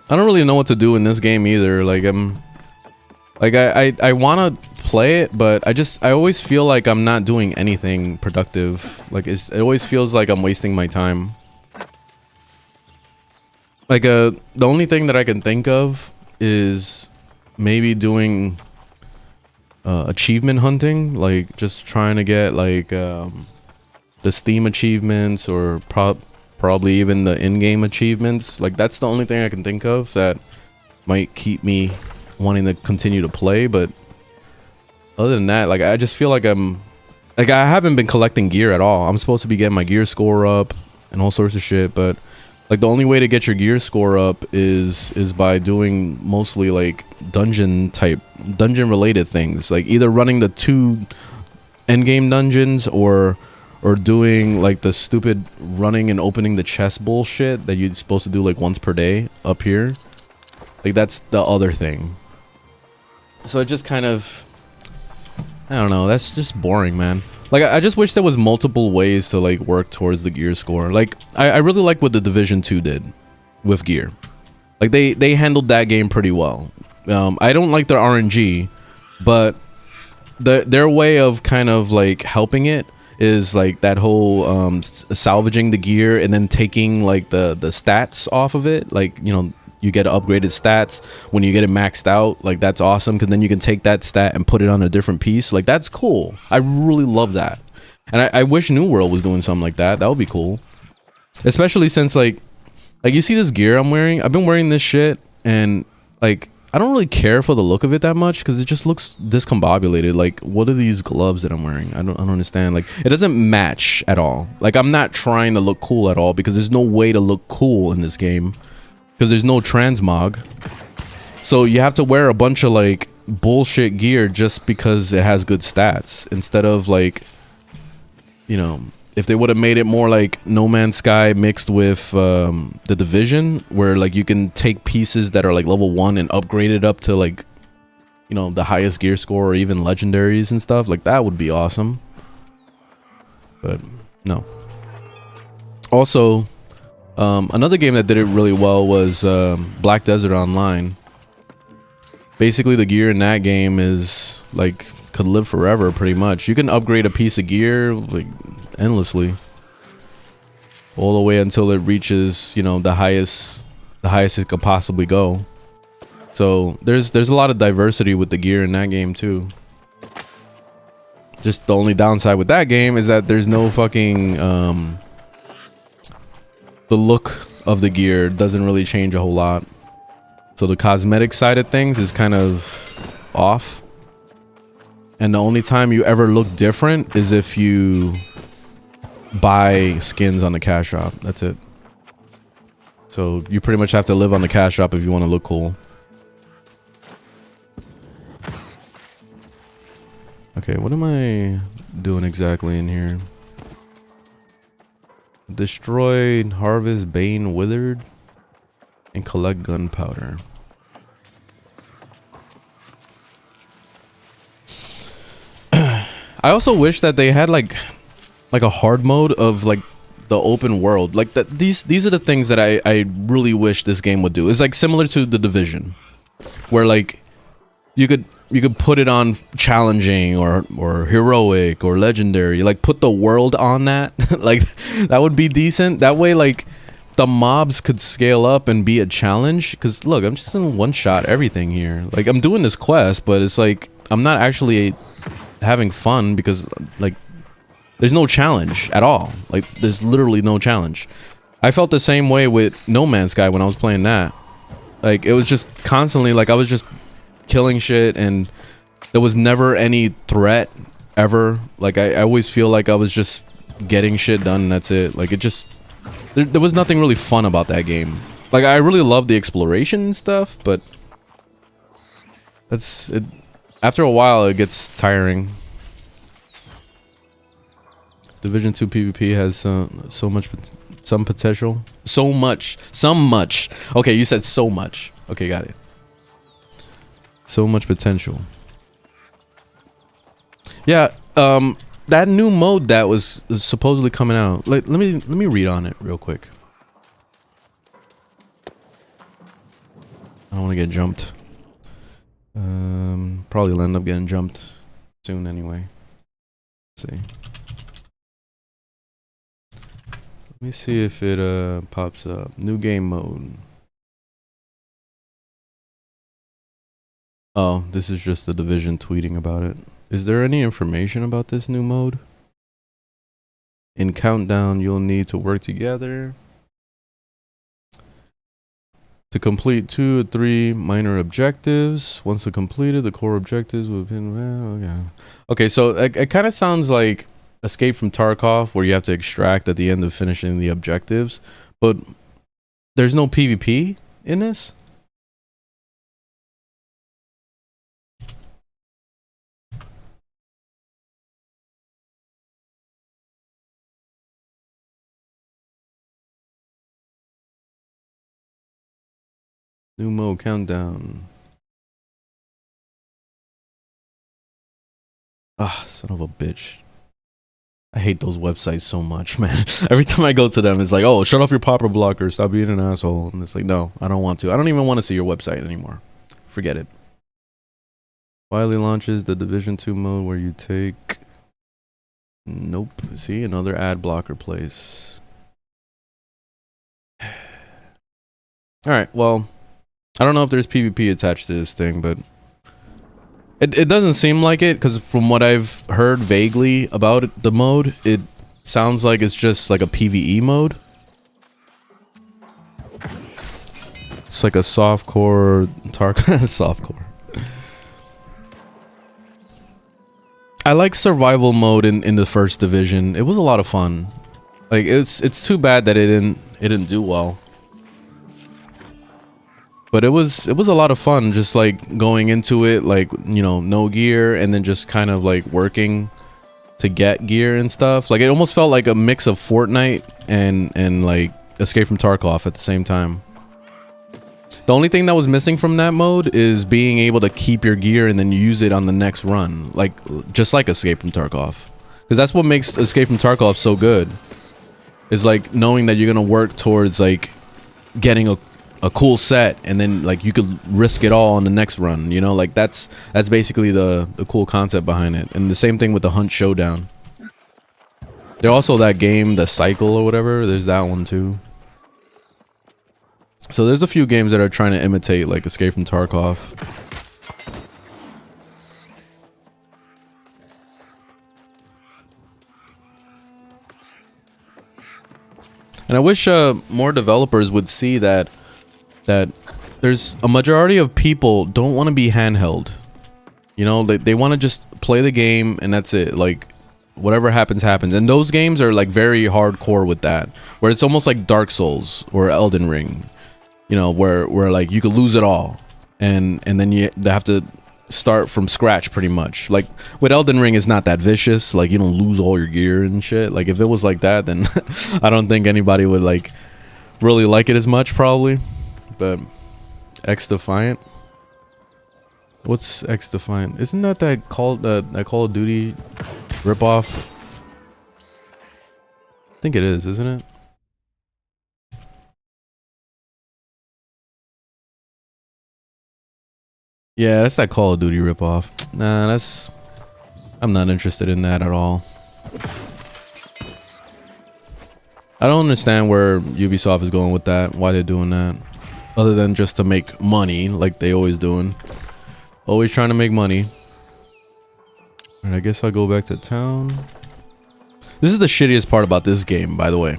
I don't really know what to do in this game either. Like I want to play it, but I always feel like I'm not doing anything productive. Like it always feels like I'm wasting my time. Like the only thing that I can think of is maybe doing achievement hunting, like just trying to get like the Steam achievements or probably even the in-game achievements. Like that's the only thing I can think of that might keep me wanting to continue to play. But other than that, like I just feel like I haven't been collecting gear at all. I'm supposed to be getting my gear score up and all sorts of shit, but like the only way to get your gear score up is by doing mostly like dungeon related things, like either running the 2 endgame dungeons or doing like the stupid running and opening the chest bullshit that you're supposed to do like once per day up here. Like that's the other thing. So it just kind of, I don't know, that's just boring, man. Like I just wish there was multiple ways to like work towards the gear score. Like I really like what the Division 2 did with gear. Like they handled that game pretty well. I don't like their RNG, but their way of kind of like helping it is like that whole salvaging the gear and then taking like the stats off of it. Like, you know, you get upgraded stats when you get it maxed out. Like that's awesome, because then you can take that stat and put it on a different piece. Like that's cool. I really love that, and I wish New World was doing something like that. That would be cool, especially since like you see this gear I'm wearing. I've been wearing this shit, and like I don't really care for the look of it that much because it just looks discombobulated. Like, what are these gloves that I'm wearing? I don't understand. Like, it doesn't match at all. Like, I'm not trying to look cool at all because there's no way to look cool in this game because there's no transmog. So you have to wear a bunch of like bullshit gear just because it has good stats, instead of like, you know, if they would have made it more like No Man's Sky mixed with the Division, where like you can take pieces that are like level 1 and upgrade it up to like, you know, the highest gear score or even legendaries and stuff, like that would be awesome. But no. Also, another game that did it really well was Black Desert Online. Basically the gear in that game is like could live forever pretty much. You can upgrade a piece of gear like endlessly, all the way until it reaches, you know, the highest it could possibly go. So there's a lot of diversity with the gear in that game too. Just the only downside with that game is that there's no fucking the look of the gear doesn't really change a whole lot. So the cosmetic side of things is kind of off. And the only time you ever look different is if you buy skins on the cash shop. That's it. So you pretty much have to live on the cash shop if you want to look cool. Okay, what am I doing exactly in here? Destroyed, harvest, bane, withered, and collect gunpowder. I also wish that they had like a hard mode of like the open world. Like that these are the things that I really wish this game would do. It's like similar to the Division, where like you could put it on challenging or heroic or legendary. Like put the world on that. Like that would be decent. That way like the mobs could scale up and be a challenge. Because look, I'm just gonna one shot everything here. Like I'm doing this quest, but it's like I'm not actually having fun because like there's no challenge at all. Like there's literally no challenge. I felt the same way with No Man's Sky when I was playing that. Like it was just constantly like I was just killing shit and there was never any threat ever. Like I always feel like I was just getting shit done and that's it. Like it just There was nothing really fun about that game. Like, I really love the exploration and stuff, but that's it. After a while, it gets tiring. Division 2 PvP has some potential. Some much. Okay, you said so much. Okay, got it. So much potential. Yeah, that new mode that was supposedly coming out. Like, let me read on it real quick. I don't want to get jumped. Probably will end up getting jumped soon anyway. Let's see. Let me see if it pops up. New game mode. Oh, this is just the Division tweeting about it. Is there any information about this new mode? In Countdown, you'll need to work together to complete 2 or 3 minor objectives. Once they're completed, the core objectives will be... Okay, so it kind of sounds like Escape from Tarkov, where you have to extract at the end of finishing the objectives. But there's no PvP in this? New mode Countdown. Ah, son of a bitch. I hate those websites so much, man. Every time I go to them, it's like, oh, shut off your popper blocker, stop being an asshole. And it's like, no, I don't want to. I don't even want to see your website anymore. Forget it. Finally launches the Division 2 mode where you take... Nope. See, another ad blocker place. Alright, well... I don't know if there's PvP attached to this thing, but it doesn't seem like it, because from what I've heard vaguely about it, the mode, it sounds like it's just like a PvE mode. It's like a softcore softcore. I like survival mode in the first Division. It was a lot of fun. Like, it's too bad that it didn't do well. But it was a lot of fun, just like going into it, like, you know, no gear, and then just kind of like working to get gear and stuff. Like, it almost felt like a mix of Fortnite and like Escape from Tarkov at the same time. The only thing that was missing from that mode is being able to keep your gear and then use it on the next run, like just like Escape from Tarkov, because that's what makes Escape from Tarkov so good. Is like knowing that you're gonna work towards like getting a cool set, and then like you could risk it all on the next run, you know, like that's basically the cool concept behind it. And the same thing with the Hunt Showdown. There's also that game, The Cycle or whatever, there's that one too. So there's a few games that are trying to imitate like Escape from Tarkov. And I wish more developers would see that there's a majority of people don't want to be handheld. You know, they want to just play the game and that's it. Like, whatever happens, happens. And those games are like very hardcore with that, where it's almost like Dark Souls or Elden Ring, you know, where like you could lose it all and then they have to start from scratch pretty much. Like with Elden Ring, it's not that vicious. Like, you don't lose all your gear and shit. Like, if it was like that, then I don't think anybody would like really like it as much probably. But X Defiant, what's X Defiant? Isn't that Call of Duty ripoff? I think it is, isn't it? Yeah, that's that Call of Duty ripoff. Nah, I'm not interested in that at all. I don't understand where Ubisoft is going with that. Why they're doing that, other than just to make money, like they always doing. Always trying to make money. And I guess I'll go back to town. This is the shittiest part about this game, by the way.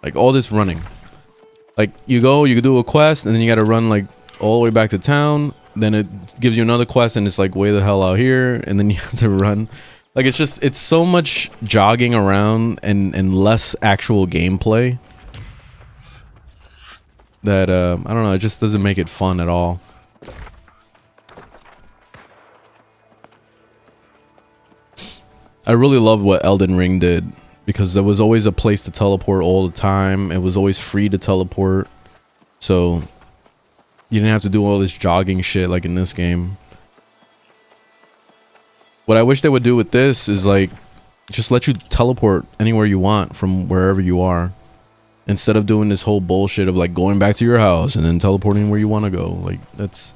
Like, all this running. Like, you do a quest, and then you gotta run like all the way back to town. Then it gives you another quest, and it's like way the hell out here, and then you have to run. Like, it's so much jogging around and less actual gameplay. that I don't know, it just doesn't make it fun at all. I really love what Elden Ring did, because there was always a place to teleport all the time. It was always free to teleport, so you didn't have to do all this jogging shit like in this game. What I wish they would do with this is like just let you teleport anywhere you want from wherever you are, instead of doing this whole bullshit of like going back to your house and then teleporting where you want to go. Like it's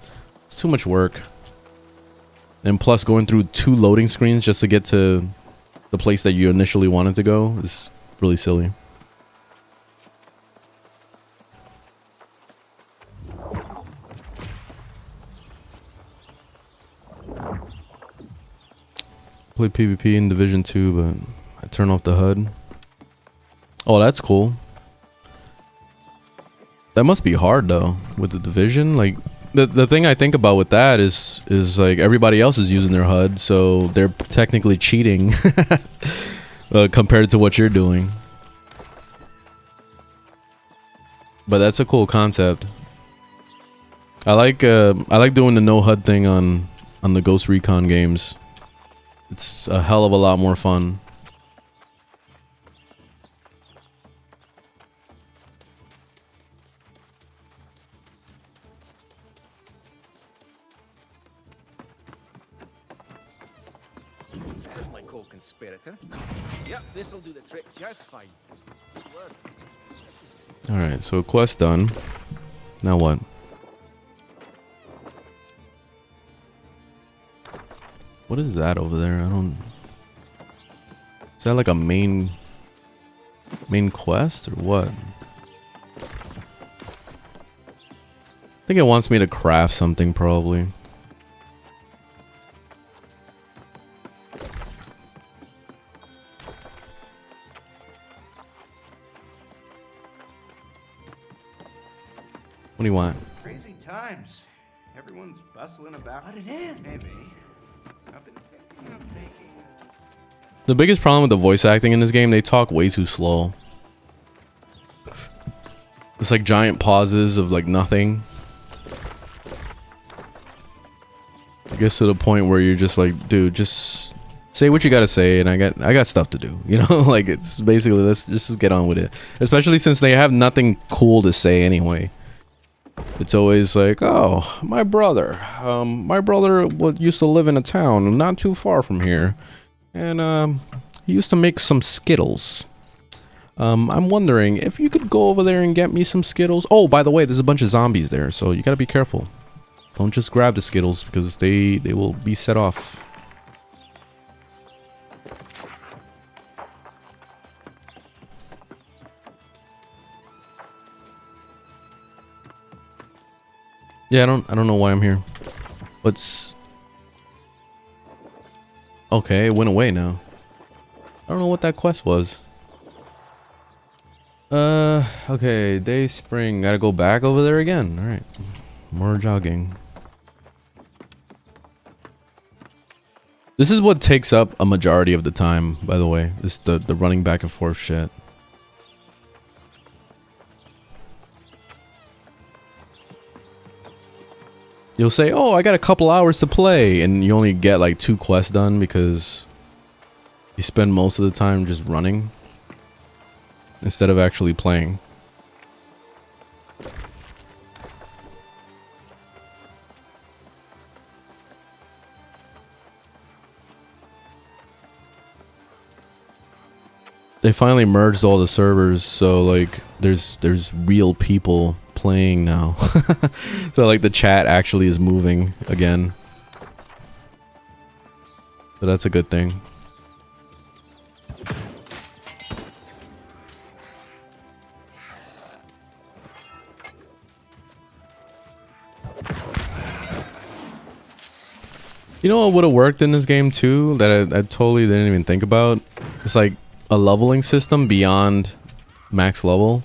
too much work. And plus going through 2 loading screens just to get to the place that you initially wanted to go is really silly. Played PvP in Division 2, but I turned off the HUD. Oh, that's cool. That must be hard though with the Division. Like the thing I think about with that is like everybody else is using their HUD, so they're technically cheating compared to what you're doing. But that's a cool concept. I like doing the no HUD thing on the Ghost Recon games. It's a hell of a lot more fun. There's my co-conspirator. Yep, this'll do the trick just fine. Good work. All right, so quest done. Now what? What is that over there? I don't... Is that like a main quest or what? I think it wants me to craft something probably. What do you want? Crazy times. Everyone's bustling about. But it is. Maybe. I've been thinking. The biggest problem with the voice acting in this game, they talk way too slow. It's like giant pauses of like nothing. I guess to the point where you're just like, dude, just say what you gotta say, and I got stuff to do. You know, like it's basically let's just get on with it. Especially since they have nothing cool to say anyway. It's always like, oh, my brother used to live in a town not too far from here, and he used to make some Skittles. I'm wondering if you could go over there and get me some Skittles. Oh, by the way, there's a bunch of zombies there, so you gotta be careful. Don't just grab the Skittles because they will be set off. Yeah, I don't know why I'm here. What's... Okay, it went away now. I don't know what that quest was. Okay, day spring. Gotta go back over there again. Alright. More jogging. This is what takes up a majority of the time, by the way. It's the running back and forth shit. You'll say, oh, I got a couple hours to play, and you only get like 2 quests done because you spend most of the time just running instead of actually playing. They finally merged all the servers, so like there's real people playing now. So like the chat actually is moving again. So that's a good thing. You know what would have worked in this game too that I totally didn't even think about? It's like a leveling system beyond max level,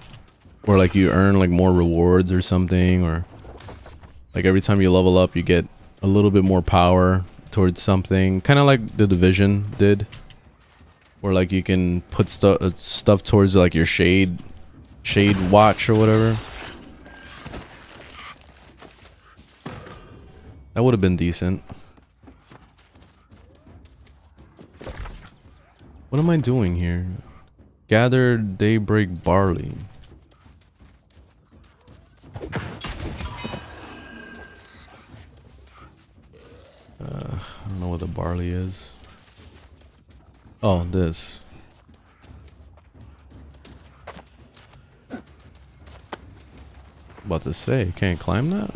where like you earn like more rewards or something, or like every time you level up you get a little bit more power towards something, kind of like the Division did, where like you can put stuff towards like your shade watch or whatever. That would have been decent. What am I doing here? Gather daybreak barley. I don't know what the barley is. Oh, this. About to say, can't climb that?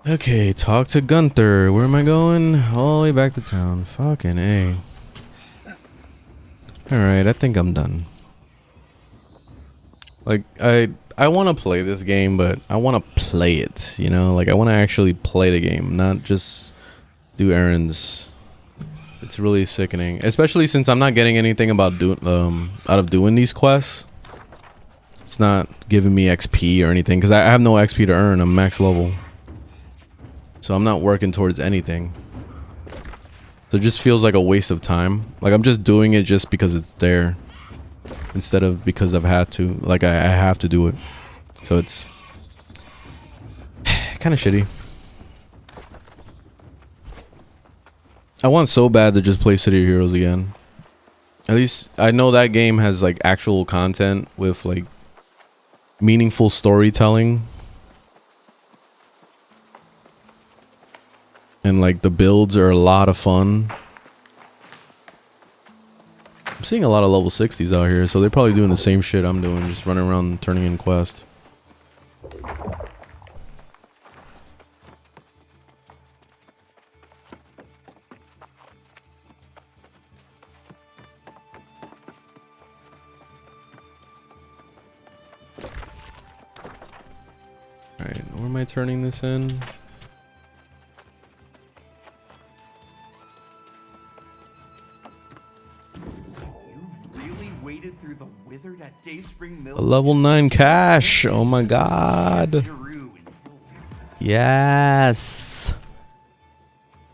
Okay, talk to Gunther. Where am I going? All the way back to town. Fucking A. Alright, I think I'm done. Like, I want to play this game, but I want to play it, you know? Like, I want to actually play the game, not just do errands. It's really sickening. Especially since I'm not getting anything about out of doing these quests. It's not giving me XP or anything, because I have no XP to earn. I'm max level. So I'm not working towards anything. So it just feels like a waste of time. Like I'm just doing it just because it's there. Instead of because I've had to. Like I have to do it. So it's kind of shitty. I want so bad to just play City of Heroes again. At least I know that game has like actual content with like meaningful storytelling. And like the builds are a lot of fun. I'm seeing a lot of level 60s out here, so they're probably doing the same shit I'm doing, just running around turning in quests. Alright, where am I turning this in? A level 9 cache. Oh my god. Yes.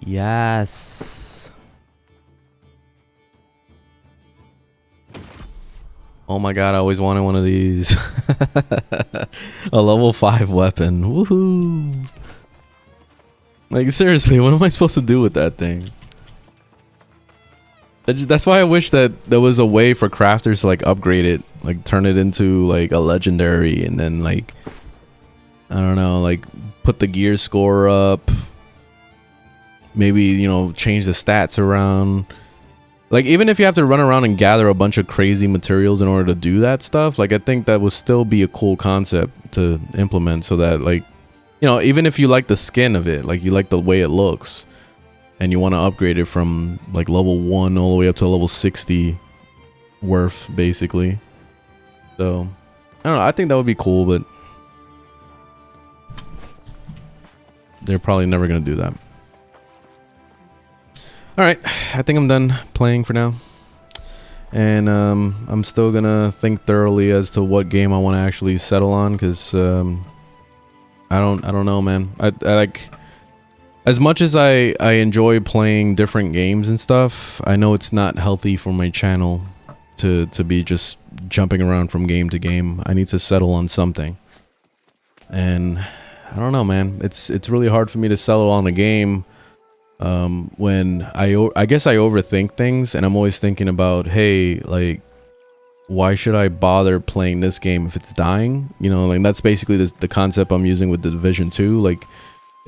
Yes. Oh my god, I always wanted one of these. A level 5 weapon. Woohoo. Like seriously, what am I supposed to do with that thing? That's why I wish that there was a way for crafters to like upgrade it, like turn it into like a legendary, and then like I don't know, like put the gear score up, maybe, you know, change the stats around. Like even if you have to run around and gather a bunch of crazy materials in order to do that stuff, like I think that would still be a cool concept to implement, so that like, you know, even if you like the skin of it, like you like the way it looks, and you want to upgrade it from like level 1 all the way up to level 60 worth, basically. So, I don't know. I think that would be cool, but they're probably never going to do that. Alright, I think I'm done playing for now. And I'm still going to think thoroughly as to what game I want to actually settle on, because I don't know, man. I like... As much as I enjoy playing different games and stuff, I know it's not healthy for my channel to be just jumping around from game to game. I need to settle on something. And I don't know, man. It's really hard for me to settle on a game when I guess I overthink things, and I'm always thinking about, hey, like, why should I bother playing this game if it's dying? You know, like that's basically the concept I'm using with the Division 2. Like,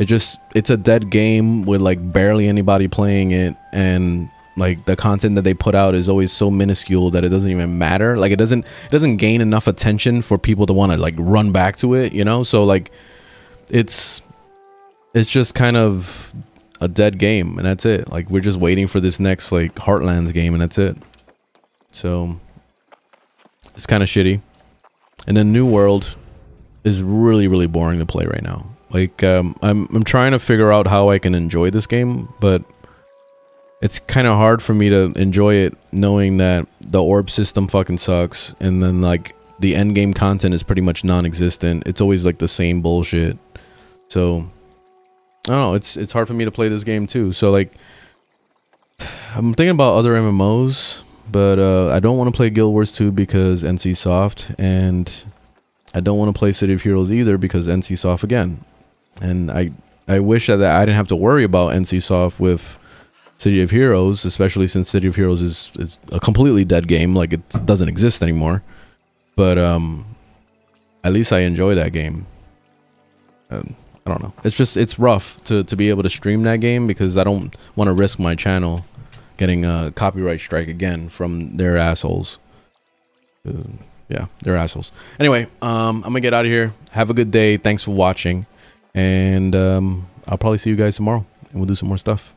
it's a dead game with like barely anybody playing it, and like the content that they put out is always so minuscule that it doesn't even matter. Like it doesn't gain enough attention for people to want to like run back to it, you know? So like it's just kind of a dead game, and that's it. Like we're just waiting for this next like Heartlands game, and that's it. So it's kind of shitty. And then New World is really boring to play right now. Like I'm trying to figure out how I can enjoy this game, but it's kind of hard for me to enjoy it knowing that the orb system fucking sucks, and then like the end game content is pretty much non-existent. It's always like the same bullshit. So I don't know, it's hard for me to play this game too. So like I'm thinking about other MMOs, but I don't want to play Guild Wars 2 because NCSoft, and I don't want to play City of Heroes either because NCSoft again. And I wish that I didn't have to worry about NCSoft with City of Heroes, especially since City of Heroes is a completely dead game, like it doesn't exist anymore. But at least I enjoy that game. I don't know. It's rough to be able to stream that game because I don't want to risk my channel getting a copyright strike again from their assholes. Yeah, they're assholes. Anyway, I'm gonna get out of here. Have a good day. Thanks for watching, and I'll probably see you guys tomorrow, and we'll do some more stuff.